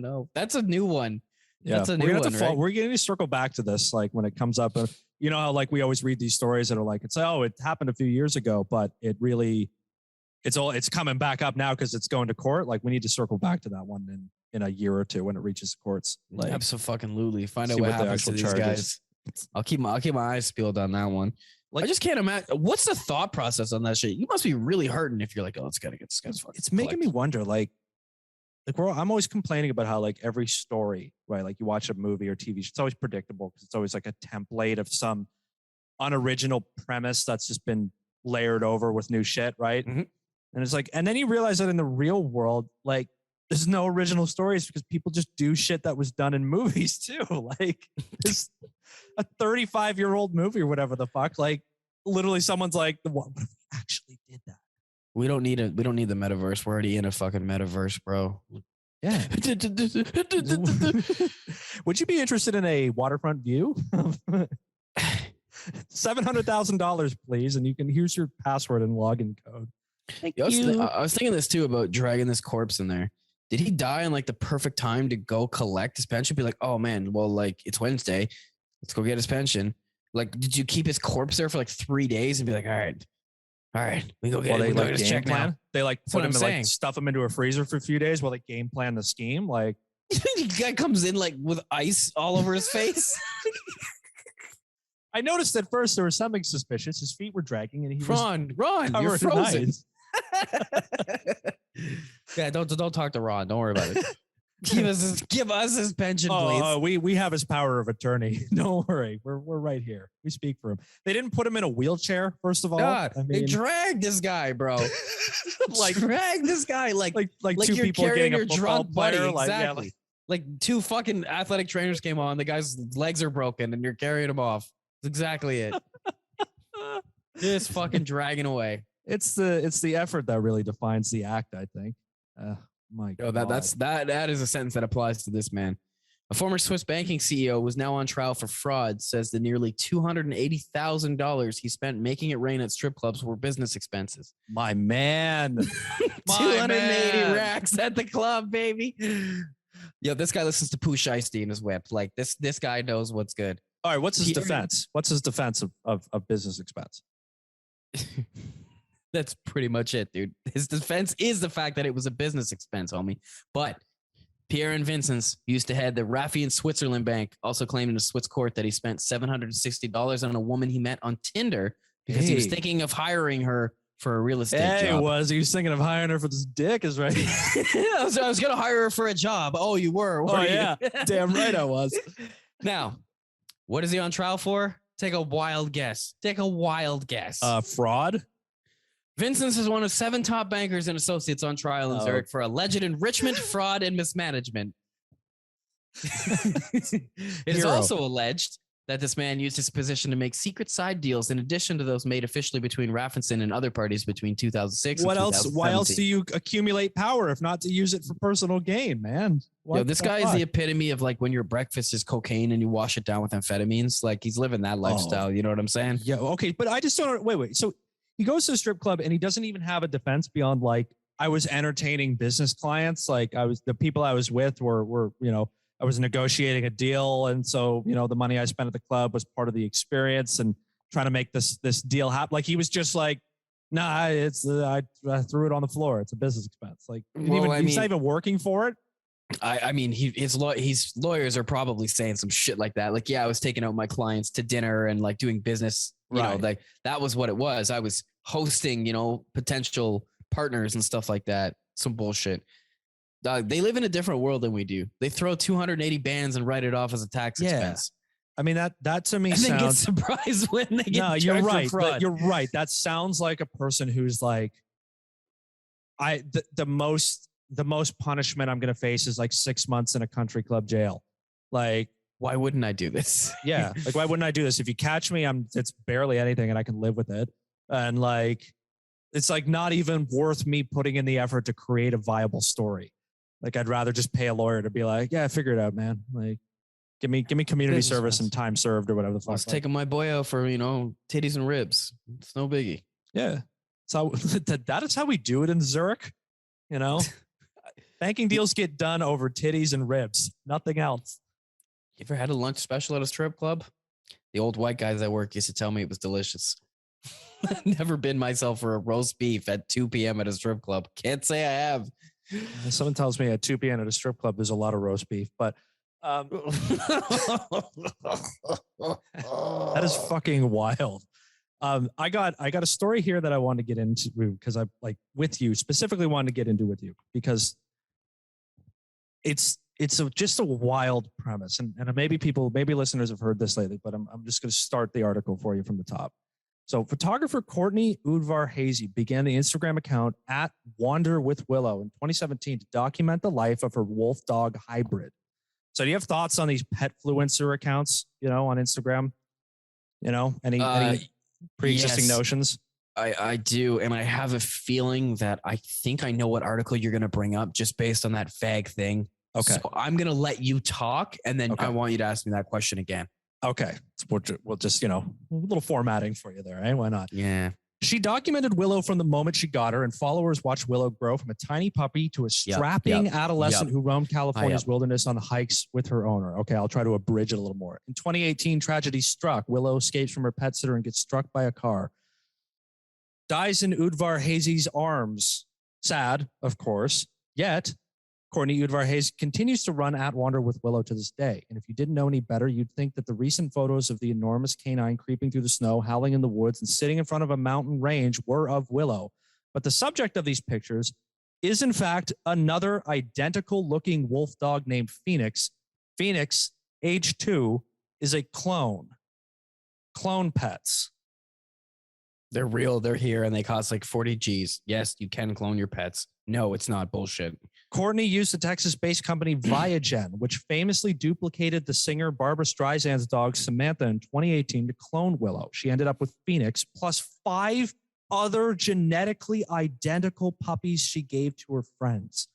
know. That's a new one. Yeah, that's a new one. Right? We're going to circle back to this, like when it comes up. You know how like we always read these stories that are like, it happened a few years ago, but it really, it's coming back up now because it's going to court. Like, we need to circle back to that one in a year or two when it reaches the courts. Like, absolutely. Find out what happens to these guys. I'll keep my eyes peeled on that one. Like, I just can't imagine. What's the thought process on that shit? You must be really hurting if you're like, oh, let's gotta get this guy's fucking. It's making me wonder, like I'm always complaining about how like every story, right? Like, you watch a movie or TV show, it's always predictable because it's always like a template of some unoriginal premise that's just been layered over with new shit, right? Mm-hmm. And it's like, and then you realize that in the real world, like, there's no original stories because people just do shit that was done in movies too. Like, it's a 35-year-old movie or whatever the fuck. Like, literally someone's like, what if we actually did that? We don't need the metaverse. We're already in a fucking metaverse, bro. Yeah. Would you be interested in a waterfront view? $700,000, please, and here's your password and login code. Thank you. I was thinking this too about dragging this corpse in there. Did he die in like the perfect time to go collect his pension? Be like, oh man, well, like, it's Wednesday, let's go get his pension. Like, did you keep his corpse there for like 3 days and be like, all right, we go get it. They game plan. Now. They like put him and like stuff him into a freezer for a few days while they game plan the scheme. Like, the guy comes in like with ice all over his face. I noticed at first there was something suspicious. His feet were dragging, and he Ron, you're frozen. Yeah, don't talk to Ron. Don't worry about it. Give us his pension, please. We have his power of attorney. Don't worry, we're right here. We speak for him. They didn't put him in a wheelchair, first of all. God, they dragged this guy, bro. Drag this guy like two you're people carrying getting your drunk buddy. player. Exactly. Like two fucking athletic trainers came on. The guy's legs are broken, and you're carrying him off. That's exactly it. Just fucking dragging away. It's the effort that really defines the act, I think. My God. That is a sentence that applies to this man. A former Swiss banking CEO was now on trial for fraud, says the nearly $280,000 he spent making it rain at strip clubs were business expenses. My man. 280 racks at the club, baby. Yo, this guy listens to Pooh Shiesty in his whip. Like, this guy knows what's good. All right. What's his Pierre- defense? What's his defense of business expense? That's pretty much it, dude. His defense is the fact that it was a business expense, homie. But Pierre and Vincent's used to head the Raffi in Switzerland bank, also claimed in a Swiss court that he spent $760 on a woman he met on Tinder because he was thinking of hiring her for a real estate job. He was thinking of hiring her for this dick, is right. I was going to hire her for a job. Oh, you were? Oh, yeah. Damn right I was. Now, what is he on trial for? Take a wild guess. Fraud? Vincent's is one of 7 top bankers and associates on trial in Zurich for alleged enrichment, fraud, and mismanagement. It is also alleged that this man used his position to make secret side deals in addition to those made officially between Raffinson and other parties between 2006 and 2017. Why else do you accumulate power if not to use it for personal gain, man? This guy is the epitome of like when your breakfast is cocaine and you wash it down with amphetamines. Like he's living that lifestyle. You know what I'm saying? Yeah. Okay. But I just don't. Wait. So he goes to the strip club and he doesn't even have a defense beyond like, I was entertaining business clients. Like the people I was with were, I was negotiating a deal. And so, the money I spent at the club was part of the experience and trying to make this deal happen. Like he was just like, nah, I threw it on the floor. It's a business expense. Like he's not even working for it. I mean, his lawyers are probably saying some shit like that. Like, yeah, I was taking out my clients to dinner and like doing business, you know, like that was what it was. I was hosting, potential partners and stuff like that. Some bullshit. They live in a different world than we do. They throw 280 bands and write it off as a tax expense. I mean, that to me and sounds. Then get surprised when they get no, you're right. But you're right. That sounds like a person who's like, the most punishment I'm going to face is like 6 months in a country club jail. Like, why wouldn't I do this? Yeah. Like, why wouldn't I do this? If you catch me, it's barely anything and I can live with it. And like, it's like not even worth me putting in the effort to create a viable story. Like, I'd rather just pay a lawyer to be like, yeah, figure it out, man. Like, give me community service and time served or whatever the fuck. I was taking my boy out for, titties and ribs. It's no biggie. Yeah. So that is how we do it in Zurich. Banking deals get done over titties and ribs. Nothing else. You ever had a lunch special at a strip club? The old white guys at work used to tell me it was delicious. Never been myself for a roast beef at 2 p.m. at a strip club. Can't say I have. Someone tells me at 2 p.m. at a strip club, there's a lot of roast beef, but that is fucking wild. I got a story here that I wanted to get into because I specifically wanted to get into with you because it's just a wild premise. And maybe listeners have heard this lately, but I'm just going to start the article for you from the top. So photographer Courtney Udvar Hazy began the Instagram account at Wander with Willow in 2017 to document the life of her wolf dog hybrid. So do you have thoughts on these petfluencer accounts, on Instagram? Any pre-existing notions? I do. And I have a feeling that I think I know what article you're going to bring up just based on that fag thing. Okay. So I'm going to let you talk and then I want you to ask me that question again. Okay. We'll just, a little formatting for you there, eh? Why not? Yeah. She documented Willow from the moment she got her, and followers watched Willow grow from a tiny puppy to a strapping adolescent who roamed California's wilderness on the hikes with her owner. Okay, I'll try to abridge it a little more. In 2018, tragedy struck. Willow escapes from her pet sitter and gets struck by a car. Dies in Udvar Hazy's arms. Sad, of course. Yet, Courtney Udvar Hazy continues to run at Wander with Willow to this day. And if you didn't know any better, you'd think that the recent photos of the enormous canine creeping through the snow, howling in the woods, and sitting in front of a mountain range were of Willow. But the subject of these pictures is, in fact, another identical-looking wolf dog named Phoenix. Phoenix, age 2, is a clone. Clone pets. They're real. They're here, and they cost like 40 G's. Yes, you can clone your pets. No, it's not bullshit. Courtney used the Texas-based company Viagen, which famously duplicated the singer Barbra Streisand's dog Samantha in 2018 to clone Willow. She ended up with Phoenix plus 5 other genetically identical puppies she gave to her friends.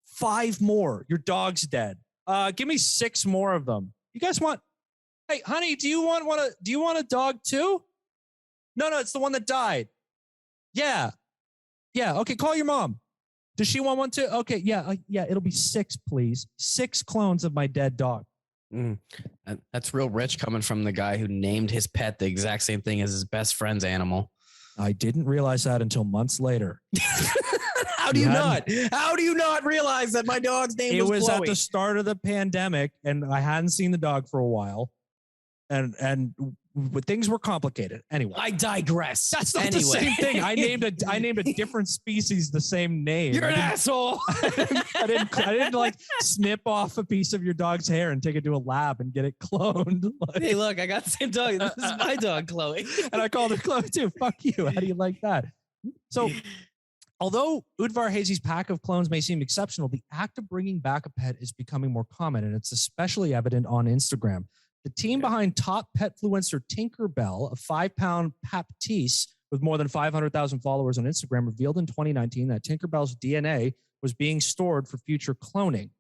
5 more. Your dog's dead. Give me 6 more of them. You guys want? Hey, honey, do you want a dog too? No, it's the one that died. Yeah. Okay, call your mom. Does she want one too? Okay, yeah, it'll be 6, please. 6 clones of my dead dog. That's real rich coming from the guy who named his pet the exact same thing as his best friend's animal. I didn't realize that until months later. How do you not? How do you not realize that my dog's name was Chloe? At the Chloe? start of the pandemic, and I hadn't seen the dog for a while, and things were complicated. Anyway, I digress. That's not the same thing. I named a different species the same name. You're an asshole. I didn't like snip off a piece of your dog's hair and take it to a lab and get it cloned. Like, Hey, look, I got the same dog. This is my dog, Chloe. And I called her Chloe too. Fuck you. How do you like that? So, although Udvar Hazy's pack of clones may seem exceptional, the act of bringing back a pet is becoming more common, and it's especially evident on Instagram. The team behind top petfluencer Tinkerbell, a 5-pound Baptiste with more than 500,000 followers on Instagram, revealed in 2019 that Tinkerbell's DNA was being stored for future cloning,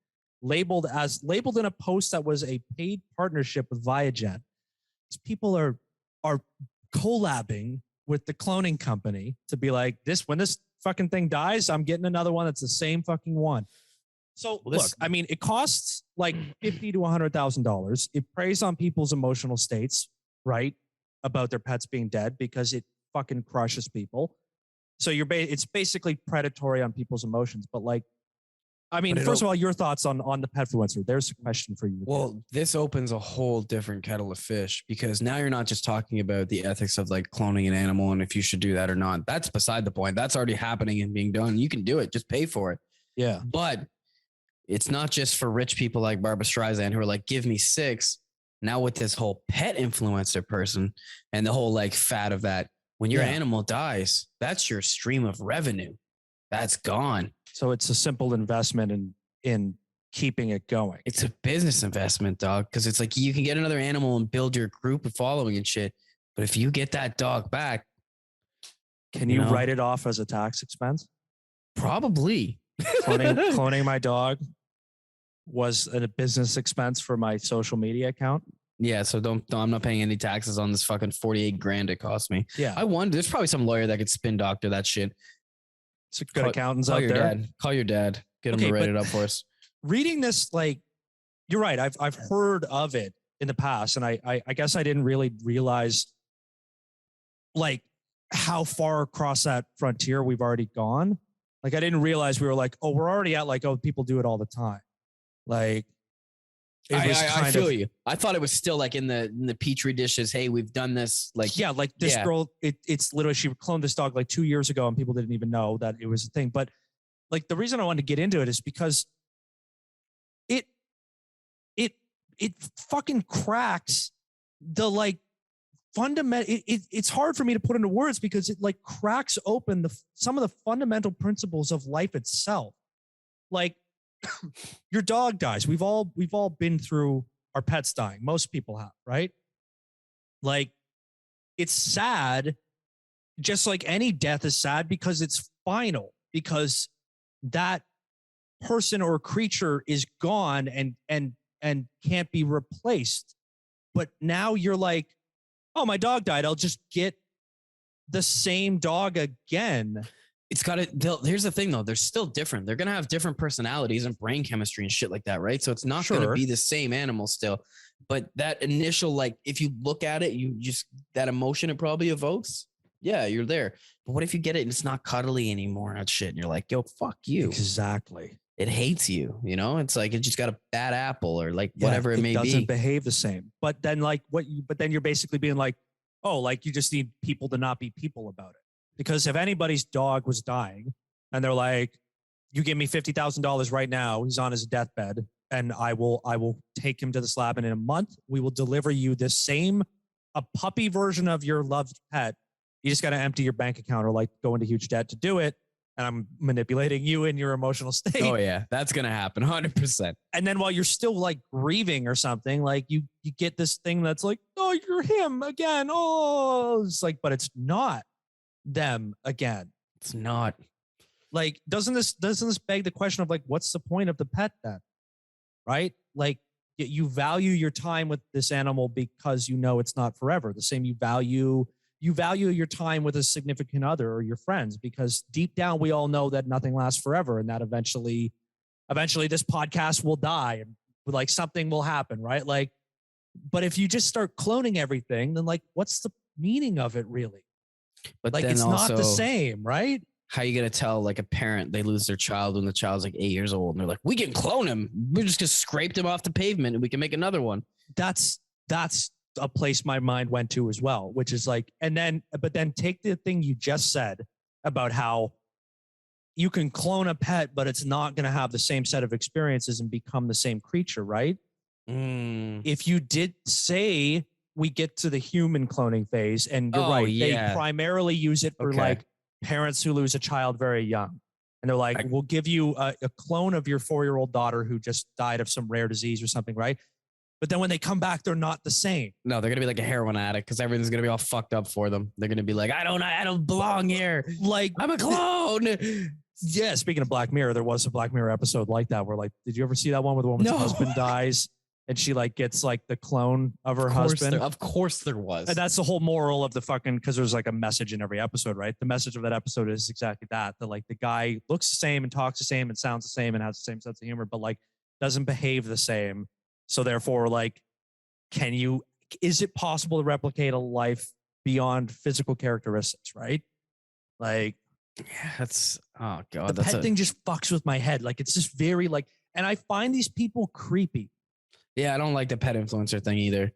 labeled in a post that was a paid partnership with Viagen. These people are collabing with the cloning company to be like, when this fucking thing dies, I'm getting another one that's the same fucking one. So look, I mean, it costs like $50,000 to $100,000. It preys on people's emotional states, right, about their pets being dead because it fucking crushes people. So it's basically predatory on people's emotions. But like, I mean, first of all, your thoughts on the petfluencer. There's a question for you. Well, this opens a whole different kettle of fish because now you're not just talking about the ethics of like cloning an animal and if you should do that or not. That's beside the point. That's already happening and being done. You can do it. Just pay for it. Yeah. But it's not just for rich people like Barbara Streisand who are like, give me 6. Now with this whole pet influencer person and the whole like fad of that, when your animal dies, that's your stream of revenue. That's gone. So it's a simple investment in keeping it going. It's a business investment, dog, because it's like you can get another animal and build your group of following and shit. But if you get that dog back, can you write it off as a tax expense? Probably. Cloning my dog was a business expense for my social media account. Yeah, so I'm not paying any taxes on this fucking $48,000 it cost me. Yeah. I wonder, there's probably some lawyer that could spin doctor that shit. It's a good accountants out there. Call your dad. Get him to write it up for us. Reading this, like, you're right. I've heard of it in the past, and I guess I didn't really realize like how far across that frontier we've already gone. Like, I didn't realize we were like, oh, we're already at like, oh, people do it all the time. Like, I feel you. I thought it was still like in the petri dishes. Hey, we've done this. Like, yeah, like this girl. It's literally she cloned this dog like 2 years ago, and people didn't even know that it was a thing. But like the reason I wanted to get into it is because it fucking cracks the like fundamental. It's hard for me to put into words because it like cracks open some of the fundamental principles of life itself. Like your dog dies. We've all been through our pets dying. Most people have, right? Like it's sad, just like any death is sad because it's final, because that person or creature is gone and can't be replaced. But now you're like, oh, my dog died. I'll just get the same dog again. It's got to, here's the thing though, they're still different. They're going to have different personalities and brain chemistry and shit like that, right? So it's not going to be the same animal still. But that initial, like, if you look at it, you just, that emotion it probably evokes, yeah, you're there. But what if you get it and it's not cuddly anymore and shit? And you're like, yo, fuck you. Exactly. It hates you, you know? It's like, it just got a bad apple or like whatever it may be. It doesn't behave the same. But then like but then you're basically being like, oh, like you just need people to not be people about it. Because if anybody's dog was dying and they're like, you give me $50,000 right now, he's on his deathbed, and I will take him to the slab, and in a month we will deliver you a puppy version of your loved pet. You just got to empty your bank account or like go into huge debt to do it. And I'm manipulating you in your emotional state. Oh yeah, that's going to happen 100%. And then while you're still like grieving or something, like you get this thing that's like, oh, you're him again. Oh, it's like, but it's not them again. It's not. Like, doesn't this beg the question of like, what's the point of the pet then? Right? Like you value your time with this animal because you know it's not forever. The same you value your time with a significant other or your friends, because deep down we all know that nothing lasts forever and that eventually this podcast will die and like something will happen, right? Like, but if you just start cloning everything, then like, what's the meaning of it really? But Like, then it's not the also, same, right? how you gonna tell like a parent they lose their child when the child's like 8 years old and they're like, we can clone him. We're just gonna scrape him off the pavement and we can make another one. That's a place my mind went to as well, which is like, but then take the thing you just said about how you can clone a pet, but it's not going to have the same set of experiences and become the same creature, right? If you did say we get to the human cloning phase, and you're right, they primarily use it for like parents who lose a child very young. And they're like, we'll give you a clone of your 4-year-old daughter who just died of some rare disease or something, right? But then when they come back, they're not the same. No, they're gonna be like a heroin addict because everything's gonna be all fucked up for them. They're gonna be like, I don't belong here. Like, I'm a clone. Yeah. Speaking of Black Mirror, there was a Black Mirror episode like that where like, did you ever see that one where the woman's husband dies and she like gets like the clone of her husband? Of course there was. And that's the whole moral of the fucking, because there's like a message in every episode, right? The message of that episode is exactly that. That like the guy looks the same and talks the same and sounds the same and has the same sense of humor, but like doesn't behave the same. So therefore, like, is it possible to replicate a life beyond physical characteristics, right? Like, yeah, that's, oh God. The pet thing just fucks with my head. Like, it's just very like, and I find these people creepy. Yeah, I don't like the pet influencer thing either.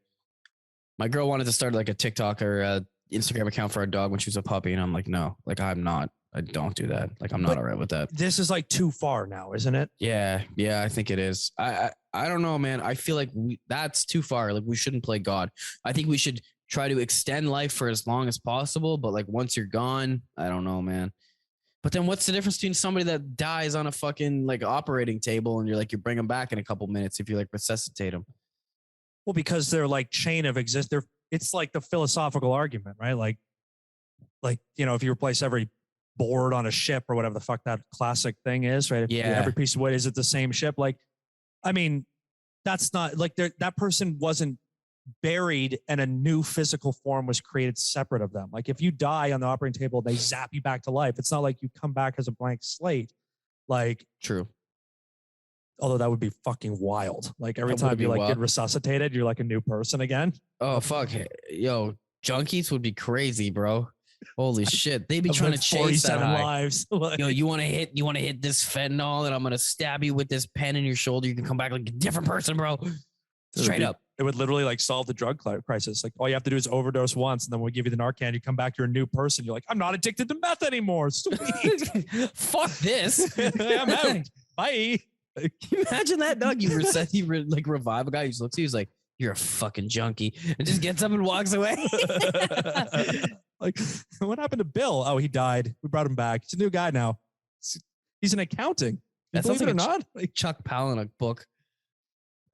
My girl wanted to start like a TikTok or Instagram account for our dog when she was a puppy. And I'm like, no, like I'm not. I don't do that. Like, I'm not all right with that. This is like too far now, isn't it? Yeah, I think it is. I don't know, man. I feel like that's too far. Like, we shouldn't play God. I think we should try to extend life for as long as possible. But like, once you're gone, I don't know, man. But then what's the difference between somebody that dies on a fucking like operating table and you're like, you bring them back in a couple minutes if you like resuscitate them? Well, because they're like chain of existence. It's like the philosophical argument, right? Like, you know, if you replace every board on a ship or whatever the fuck that classic thing is, right? Yeah. Every piece of wood, is it the same ship? Like, I mean, that's not like that person wasn't buried and a new physical form was created separate of them. Like, if you die on the operating table, they zap you back to life. It's not like you come back as a blank slate. Like, true. Although that would be fucking wild. Like, every time you like get resuscitated, you're like a new person again. Oh, fuck. Yo, junkies would be crazy, bro. Holy shit. They'd be trying to chase that high. Lives. Yo, you want to hit this fentanyl and I'm going to stab you with this pen in your shoulder. You can come back like a different person, bro. Straight up. It would literally like solve the drug crisis. Like, all you have to do is overdose once, and then we'll give you the Narcan. You come back, you're a new person. You're like, I'm not addicted to meth anymore. Sweet. Fuck this. I'm out. Bye. Can you imagine that, dog? You like revive a guy who looks at you, he's like, you're a fucking junkie, and just gets up and walks away. Like, what happened to Bill? Oh, he died. We brought him back. He's a new guy now. He's in accounting. That sounds like or not? Like Chuck Palahniuk book.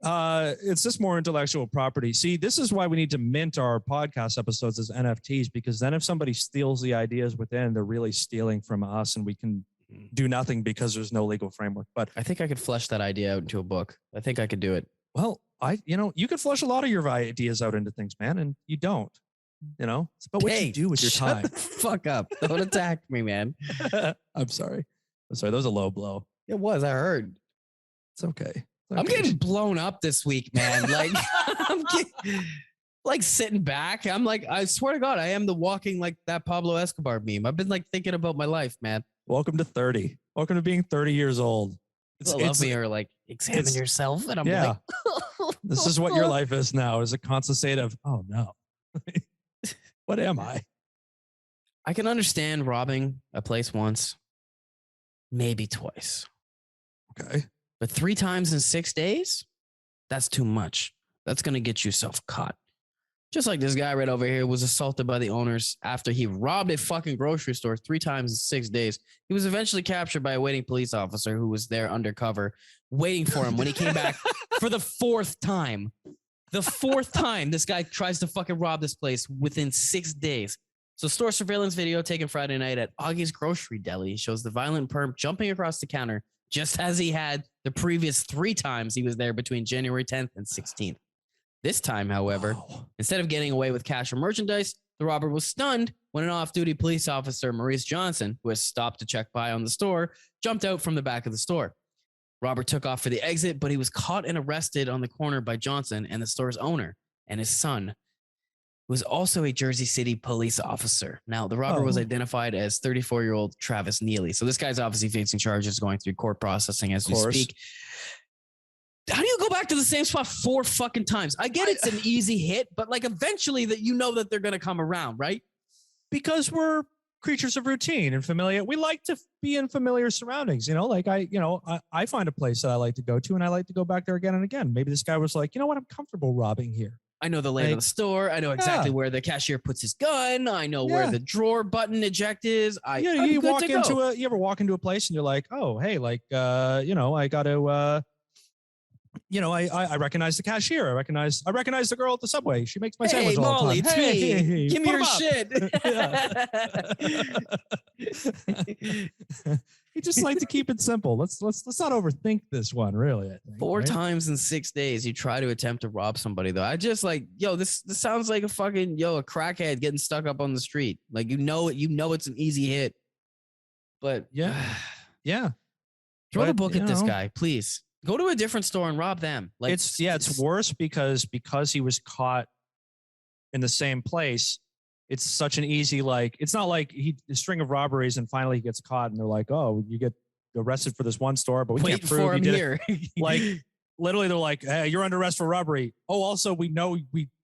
It's just more intellectual property. See, this is why we need to mint our podcast episodes as NFTs, because then if somebody steals the ideas within, they're really stealing from us, and we can do nothing because there's no legal framework. But I think I could flesh that idea out into a book. I think I could do it. Well, you could flesh a lot of your ideas out into things, man, and you don't. You know, it's about what you do with your time. Shut the fuck up. Don't attack me, man. I'm sorry. That was a low blow. It was. I heard. It's okay. I'm getting blown up this week, man. Like, like sitting back. I'm like, I swear to God, I am the walking like that Pablo Escobar meme. I've been like thinking about my life, man. Welcome to 30. Welcome to being 30 years old. It's me, or like examine yourself, and I'm like, this is what your life is now. Is a constant state of, oh no, what am I? I can understand robbing a place once, maybe twice. Okay. But 3 times in 6 days? That's too much. That's going to get yourself caught. Just like this guy right over here was assaulted by the owners after he robbed a fucking grocery store 3 times in 6 days. He was eventually captured by a waiting police officer who was there undercover, waiting for him when he came back for the 4th time. The 4th time this guy tries to fucking rob this place within 6 days. So store surveillance video taken Friday night at Augie's Grocery Deli shows the violent perp jumping across the counter just as he had the previous 3 times he was there between January 10th and 16th. This time, however, instead of getting away with cash or merchandise, the robber was stunned when an off-duty police officer, Maurice Johnson, who has stopped to check by on the store, jumped out from the back of the store. Robert took off for the exit, but he was caught and arrested on the corner by Johnson and the store's owner and his son, who was also a Jersey City police officer. Now, the robber was identified as 34-year-old Travis Neely. So this guy's obviously facing charges, going through court processing as we speak. How do you go back to the same spot 4 fucking times? I get it's an easy hit, but like eventually that you know that they're going to come around, right? Because we're creatures of routine and familiar. We like to be in familiar surroundings, you know, like I find a place that I like to go to and I like to go back there again and again. Maybe this guy was like, you know what? I'm comfortable robbing here. I know the layout of the store. I know exactly where the cashier puts his gun. I know where the drawer button eject is. You ever walk into a place and you're like, oh, hey, like, I got to, I recognize the cashier. I recognize the girl at the subway. She makes my sandwich all Molly, the time. Hey, give me your shit. You just like to keep it simple. Let's not overthink this one, really. I think, 4 times in 6 days, you try to attempt to rob somebody, though. I just like, this sounds like a fucking a crackhead getting stuck up on the street. Like it's an easy hit. But yeah. Throw the book at this guy, please. Go to a different store and rob them. Like it's worse because he was caught in the same place. It's such an easy, like, it's not like a string of robberies and finally he gets caught and they're like, oh, you get arrested for this one store, but we can't prove you did here. It. Like, literally they're like, hey, you're under arrest for robbery. Oh, also we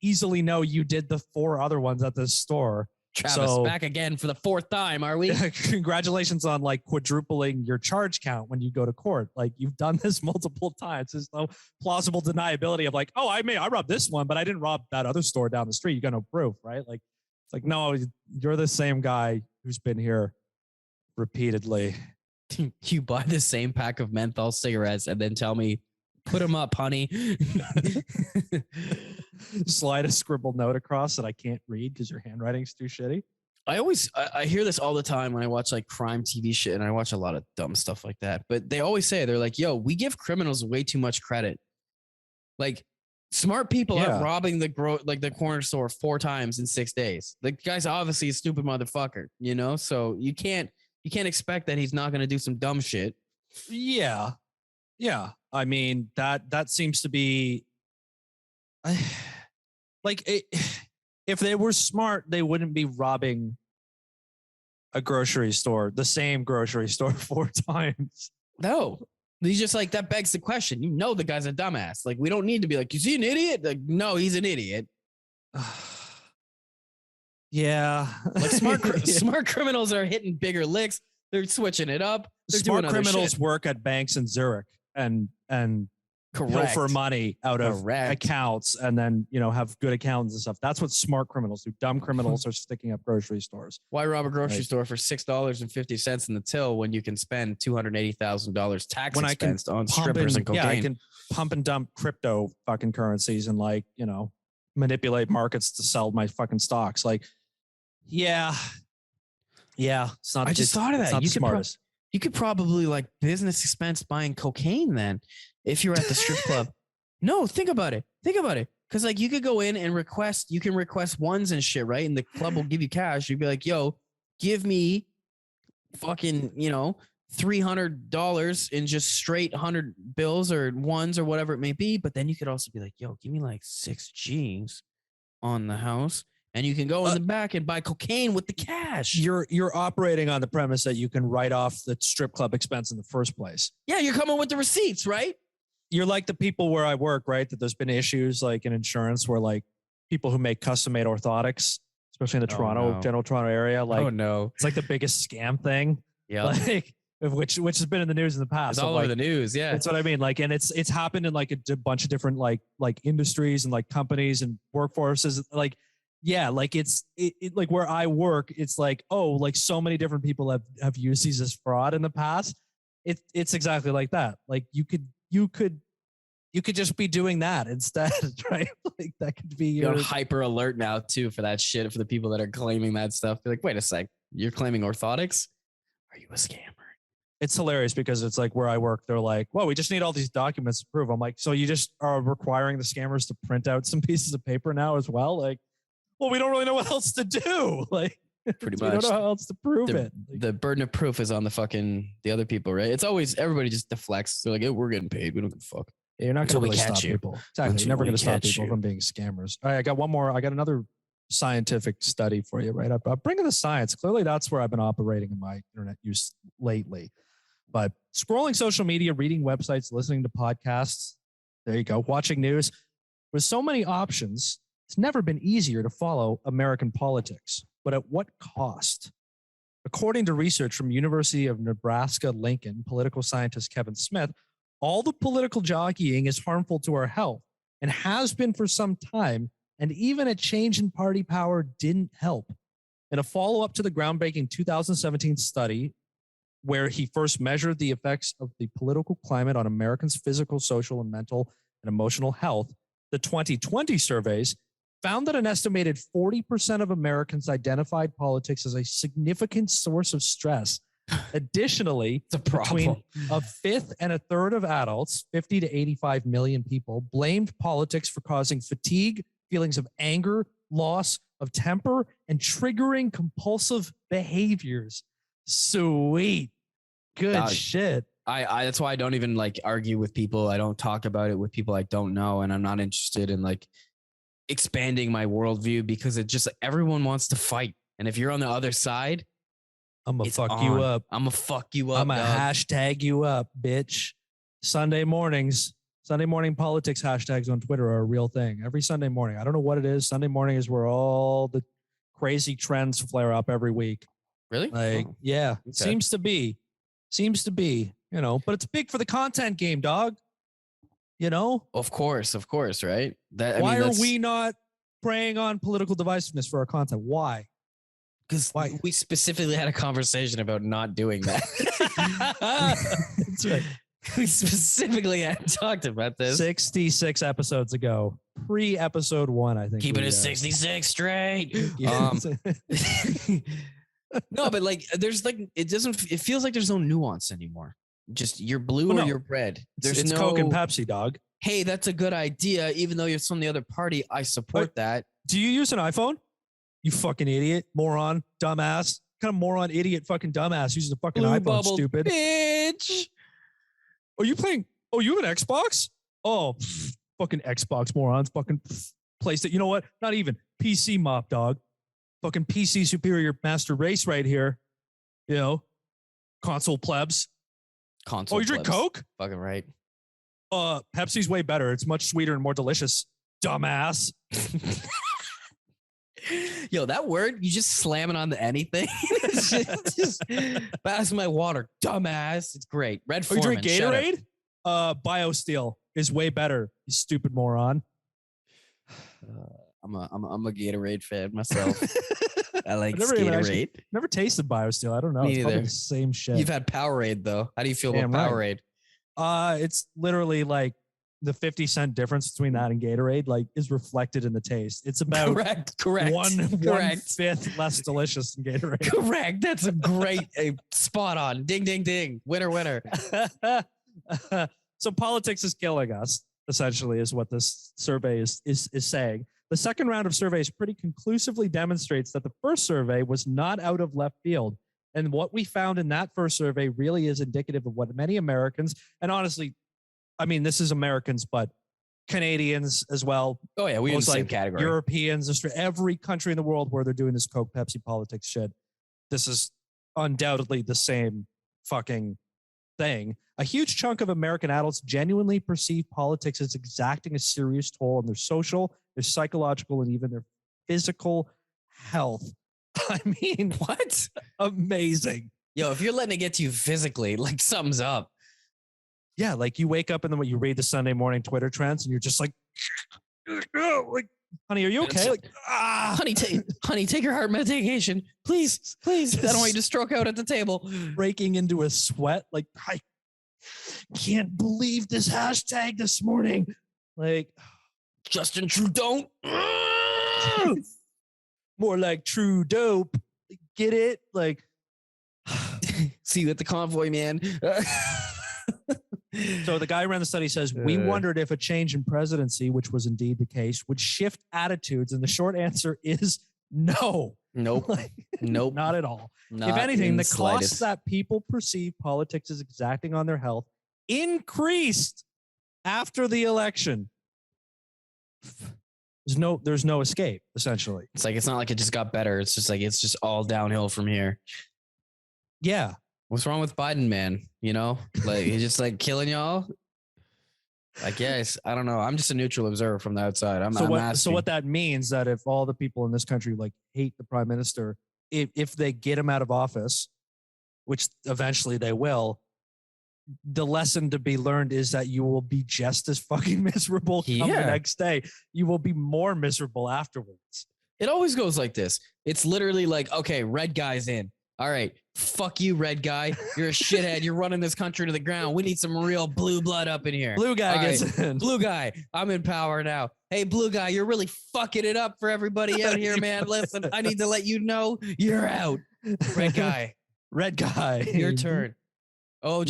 easily know you did the 4 other ones at this store. Travis, back again for the 4th time, are we? Congratulations on like quadrupling your charge count when you go to court. Like, you've done this multiple times. There's no plausible deniability of like, oh, I robbed this one, but I didn't rob that other store down the street. You got no proof, right? Like, it's like, no, you're the same guy who's been here repeatedly. You buy the same pack of menthol cigarettes and then tell me, put them up, honey. Slide a scribbled note across that I can't read because your handwriting's too shitty. I hear this all the time when I watch like crime TV shit, and I watch a lot of dumb stuff like that. But they always say, they're like, yo, we give criminals way too much credit. Like, smart people are robbing the corner store 4 times in 6 days. The guy's obviously a stupid motherfucker, you know? So you can't expect that he's not going to do some dumb shit. Yeah. Yeah. I mean, that seems to be like, if they were smart, they wouldn't be robbing a grocery store, the same grocery store 4 times. No. He's just like, that begs the question. You know the guy's a dumbass. Like, we don't need to be like, is he an idiot? Like, no, he's an idiot. Yeah. Like, smart criminals are hitting bigger licks. They're switching it up. Smart criminals work at banks in Zurich and pilfer money out of accounts and then, have good accountants and stuff. That's what smart criminals do. Dumb criminals are sticking up grocery stores. Why rob a grocery store for $6.50 in the till when you can spend $280,000 tax expense on strippers and cocaine? Yeah, I can pump and dump crypto fucking currencies and manipulate markets to sell my fucking stocks. Like, yeah. It's not. I just thought of that. You could probably like business expense buying cocaine then. If you're at the strip club. No, think about it. Because like you could go in and request ones and shit, right? And the club will give you cash. You'd be like, yo, give me fucking, $300 in just straight 100 bills or ones or whatever it may be. But then you could also be like, yo, give me like 6 G's on the house. And you can go in the back and buy cocaine with the cash. You're operating on the premise that you can write off the strip club expense in the first place. Yeah, you're coming with the receipts, right? You're like the people where I work, right? That there's been issues like in insurance where like people who make custom-made orthotics, especially in the general Toronto area, like it's like the biggest scam thing. Yeah, like which has been in the news in the past. It's all over the news. Yeah, that's what I mean. Like, and it's happened in like a bunch of different like industries and like companies and workforces. Like, yeah, like it's like where I work, it's like, oh, like so many different people have used these as fraud in the past. It's exactly like that. Like you could just be doing that instead, right? Like that could be you're hyper alert now too for that shit, for the people that are claiming that stuff. They're like, wait a sec, you're claiming orthotics? Are you a scammer? It's hilarious because it's like where I work, they're like, well, we just need all these documents to prove. I'm like, so you just are requiring the scammers to print out some pieces of paper now as well? Like, well, we don't really know what else to do. Like, Pretty We don't much. know how else to prove The, it. Like, the burden of proof is on the other people, right? It's always everybody just deflects. They're like, hey, we're getting paid. We don't give a fuck. you're not Until going to we really catch stop you. people. Exactly. Until You're never we going to stop catch people you. from being scammers. All right, I got one more. I got another scientific study for you, right? I'm bringing the science. Clearly, that's where I've been operating in my internet use lately. But scrolling social media, reading websites, listening to podcasts, there you go, watching news. With so many options, it's never been easier to follow American politics. But at what cost? According to research from University of Nebraska-Lincoln, political scientist Kevin Smith, all the political jockeying is harmful to our health and has been for some time, and even a change in party power didn't help. In a follow-up to the groundbreaking 2017 study, where he first measured the effects of the political climate on Americans' physical, social, and mental and emotional health, the 2020 surveys found that an estimated 40% of Americans identified politics as a significant source of stress. Additionally, It's a problem. between a fifth and a third of adults, 50 to 85 million people, blamed politics for causing fatigue, feelings of anger, loss of temper, and triggering compulsive behaviors. Sweet. Good shit. I that's why I don't even like argue with people. I don't talk about it with people I don't know, and I'm not interested in like expanding my worldview because it just everyone wants to fight. And if you're on the other side, I'm going to it's fuck on. you up. I'm gonna fuck you up. I'm going to dog. hashtag you up, bitch. Sunday morning politics hashtags on Twitter are a real thing. Every Sunday morning. I don't know what it is. Sunday morning is where all the crazy trends flare up every week. Really? Like, Oh, yeah, okay. seems to be, but it's big for the content game, dog. Of course, right? That Why mean, are we not preying on political divisiveness for our content? Why? Because we specifically had a conversation about not doing that. That's right. We specifically had talked about this. 66 episodes ago, pre-episode 1, I think. Keeping it 66 straight. Yeah. No, but like there's like it feels like there's no nuance anymore. Just you're blue Well, or no. you're red. There's it's no Coke and Pepsi, dog. Hey, that's a good idea. Even though you're from the other party, I support that. Do you use an iPhone? You fucking idiot, moron, dumbass. What kind of moron, idiot, fucking dumbass uses a fucking Blue iPhone, bubble, stupid. bitch. Are you playing? Oh, you have an Xbox? Oh, fucking Xbox morons. Fucking PlayStation. You know what? Not even PC mop, dog. Fucking PC superior master race right here. Console plebs. Console. Oh, you drink plebs. Coke? Fucking right. Pepsi's way better. It's much sweeter and more delicious. Dumbass. Yo, that word, you just slam it onto anything. just pass my water, dumbass. It's great. Red Oh, you Foreman. drink Gatorade? BioSteel is way better. You stupid moron. I'm a Gatorade fan myself. I like I've never even Gatorade. Never tasted BioSteel. I don't know. Me It's probably neither. the same shit. You've had Powerade though. How do you feel Damn about right. Powerade? It's literally like the 50-cent difference between that and Gatorade is reflected in the taste. It's about Correct. one fifth less delicious than Gatorade. Correct. That's a great spot on. Ding, ding, ding. Winner. So politics is killing us, essentially, is what this survey is saying. The second round of surveys pretty conclusively demonstrates that the first survey was not out of left field. And what we found in that first survey really is indicative of what many Americans, and honestly, I mean, this is Americans, but Canadians as well. Oh, yeah. We're in the same category. Europeans, every country in the world where they're doing this Coke, Pepsi politics shit. This is undoubtedly the same fucking thing. A huge chunk of American adults genuinely perceive politics as exacting a serious toll on their social, their psychological, and even their physical health. I mean, what? Amazing. Yo, if you're letting it get to you physically, like something's up. Yeah, like you wake up and then you read the Sunday morning Twitter trends and you're just like, honey, are you okay? Like, honey, take your heart medication, please. I don't want you to stroke out at the table. Breaking into a sweat. Like, I can't believe this hashtag this morning. Like, Justin Trudeau. More like true dope. Get it? Like, see you at the convoy, man. So the guy who ran the study says, we wondered if a change in presidency, which was indeed the case, would shift attitudes. And the short answer is no. Nope. Nope. Not at all. Not If anything, in the slightest. costs that people perceive politics is exacting on their health increased after the election. There's no escape, essentially. It's like, it's not like it just got better. It's just like, it's just all downhill from here. Yeah. What's wrong with Biden, man? You know, like he's just like killing y'all. I guess. I don't know. I'm just a neutral observer from the outside. I'm asking. So what that means that if all the people in this country like hate the prime minister, if they get him out of office, which eventually they will, the lesson to be learned is that you will be just as fucking miserable come the next day. You will be more miserable afterwards. It always goes like this. It's literally like, okay, red guy's in. All right, fuck you, red guy. You're a shithead. You're running this country to the ground. We need some real blue blood up in here. Blue guy gets in. Blue guy, I'm in power now. Hey, blue guy, you're really fucking it up for everybody out here, man. Listen, I need to let you know you're out. Red guy. Red guy. Your turn. Oh,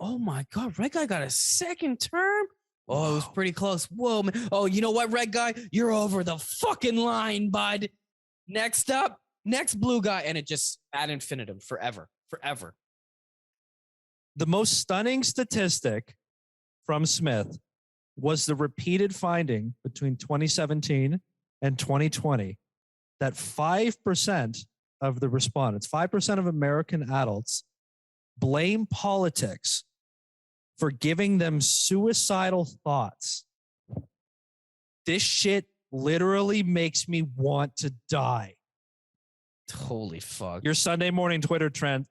oh my God. Red guy got a second term. Oh, it was pretty close. Whoa, man. Oh, you know what, red guy? You're over the fucking line, bud. Next up, next blue guy. And it just ad infinitum forever. The most stunning statistic from Smith was the repeated finding between 2017 and 2020 that 5% of the respondents, 5% of American adults, blame politics for giving them suicidal thoughts. This shit literally makes me want to die. Holy fuck. Your Sunday morning Twitter trend.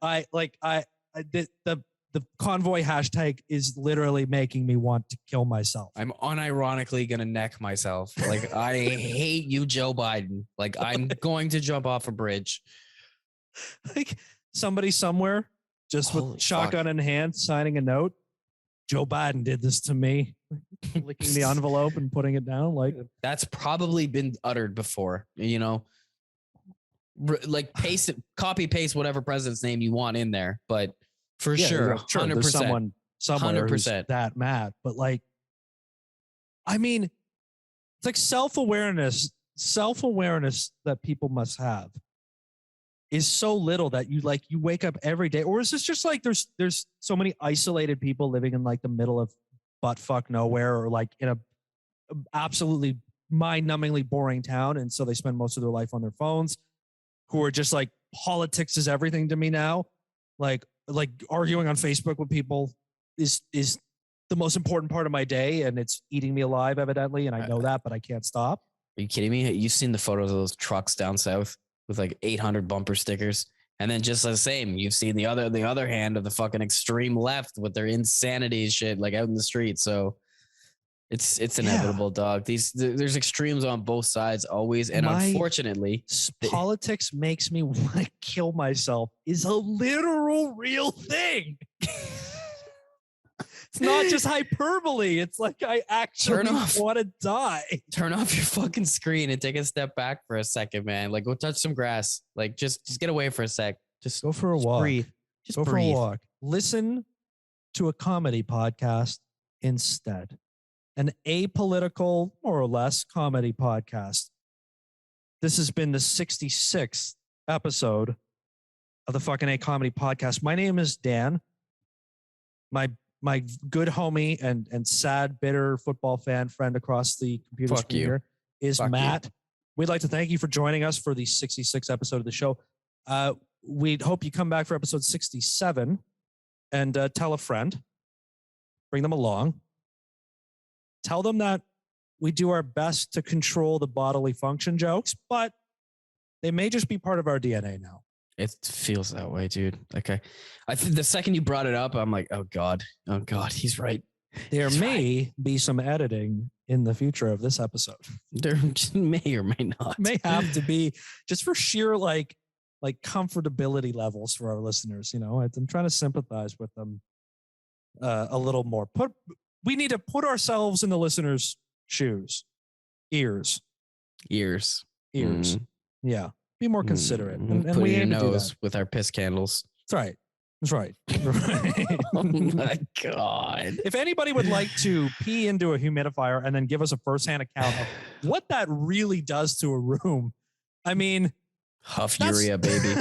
The convoy hashtag is literally making me want to kill myself. I'm unironically going to neck myself. Like, I hate you, Joe Biden. Like, I'm going to jump off a bridge. Like, somebody somewhere just with shotgun in hand signing a note. Joe Biden did this to me. Licking the envelope and putting it down. Like, that's probably been uttered before, you know, like paste it, copy paste whatever president's name you want in there, but for sure, 100%. There's someone somewhere 100%. Who's that mad. But like, I mean, it's like self-awareness that people must have is so little that you wake up every day. Or is this just like there's so many isolated people living in like the middle of buttfuck nowhere, or like in a absolutely mind-numbingly boring town, and so they spend most of their life on their phones, who are just like, politics is everything to me now. Like arguing on Facebook with people is the most important part of my day, and it's eating me alive, evidently, and I know that, but I can't stop. Are you kidding me? You've seen the photos of those trucks down south with like 800 bumper stickers, and then just the same, you've seen the other hand of the fucking extreme left with their insanity shit like out in the street. So it's inevitable, dog. There's extremes on both sides always, and unfortunately, politics makes me want to kill myself is a literal real thing. It's not just hyperbole. It's like I actually want to die. Turn off your fucking screen and take a step back for a second, man. Like, go touch some grass. Like, just get away for a sec. Just go for a walk. Breathe. Go for a walk. Listen to a comedy podcast instead. An apolitical, more or less, comedy podcast. This has been the 66th episode of the fucking Comedy Podcast. My name is Dan. My good homie and sad, bitter football fan friend across the computer screen here is Matt. We'd like to thank you for joining us for the 66th episode of the show. We'd hope you come back for episode 67 and tell a friend. Bring them along. Tell them that we do our best to control the bodily function jokes, but they may just be part of our DNA now. It feels that way, dude. Okay. I think the second you brought it up, I'm like, oh God, he's right. There may be some editing in the future of this episode. There may or may not. May have to be just for sheer like comfortability levels for our listeners. You know, I'm trying to sympathize with them a little more. We need to put ourselves in the listeners' shoes, ears. Yeah. Be more considerate. And put we your aim to do nose that. with our piss candles. That's right. Oh my God. If anybody would like to pee into a humidifier and then give us a firsthand account of what that really does to a room, I mean, Huff urea, baby.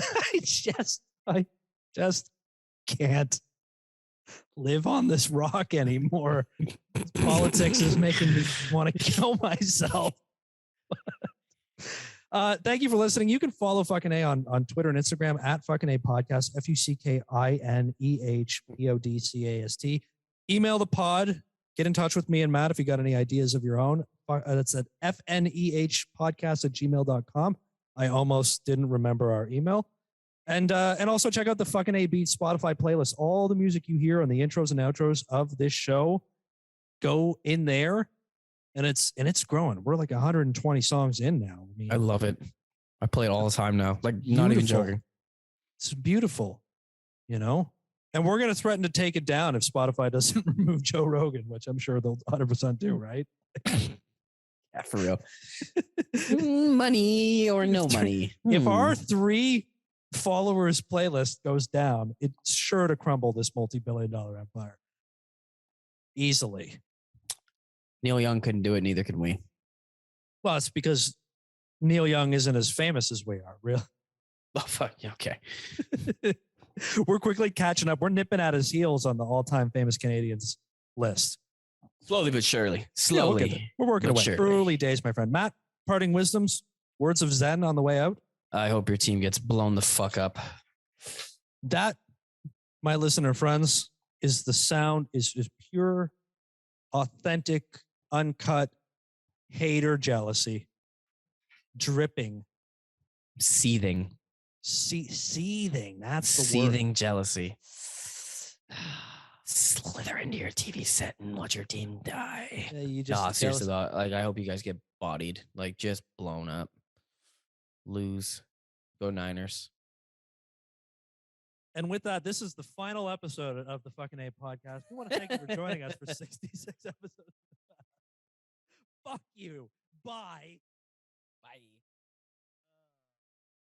I just can't live on this rock anymore. Politics is making me want to kill myself. Thank you for listening. You can follow fuckineh on Twitter and Instagram at fuckineh podcast, FUCKINEHPODCAST. Email the pod. Get in touch with me and Matt if you got any ideas of your own. That's at fnehpodcast@gmail.com. I almost didn't remember our email. And also check out the Fuckineh Beats Spotify playlist. All the music you hear on the intros and outros of this show go in there. And it's growing. We're like 120 songs in now. I mean, I love it. I play it all the time now. Like, not even joking. It's beautiful, you know? And we're going to threaten to take it down if Spotify doesn't remove Joe Rogan, which I'm sure they'll 100% do, right? Yeah, for real. Money or no money. If our 3 followers playlist goes down, it's sure to crumble this multi-billion-dollar empire. Easily. Neil Young couldn't do it, neither can we. Well, it's because Neil Young isn't as famous as we are, really. Oh, fuck. Yeah, okay. We're quickly catching up. We're nipping at his heels on the all-time famous Canadians list. Slowly but surely. Slowly. Yeah, we're working away. Surely. Early days, my friend. Matt, parting wisdoms, words of Zen on the way out. I hope your team gets blown the fuck up. That, my listener friends, is the sound, is pure, authentic, uncut hater jealousy, dripping, seething. Seething. That's the seething word. Jealousy. Slither into your TV set and watch your team die. Yeah, you just seriously though, like I hope you guys get bodied, like just blown up, lose, go Niners. And with that, this is the final episode of the Fuckineh podcast. We want to thank you for joining us for 66 episodes. Fuck you. Bye.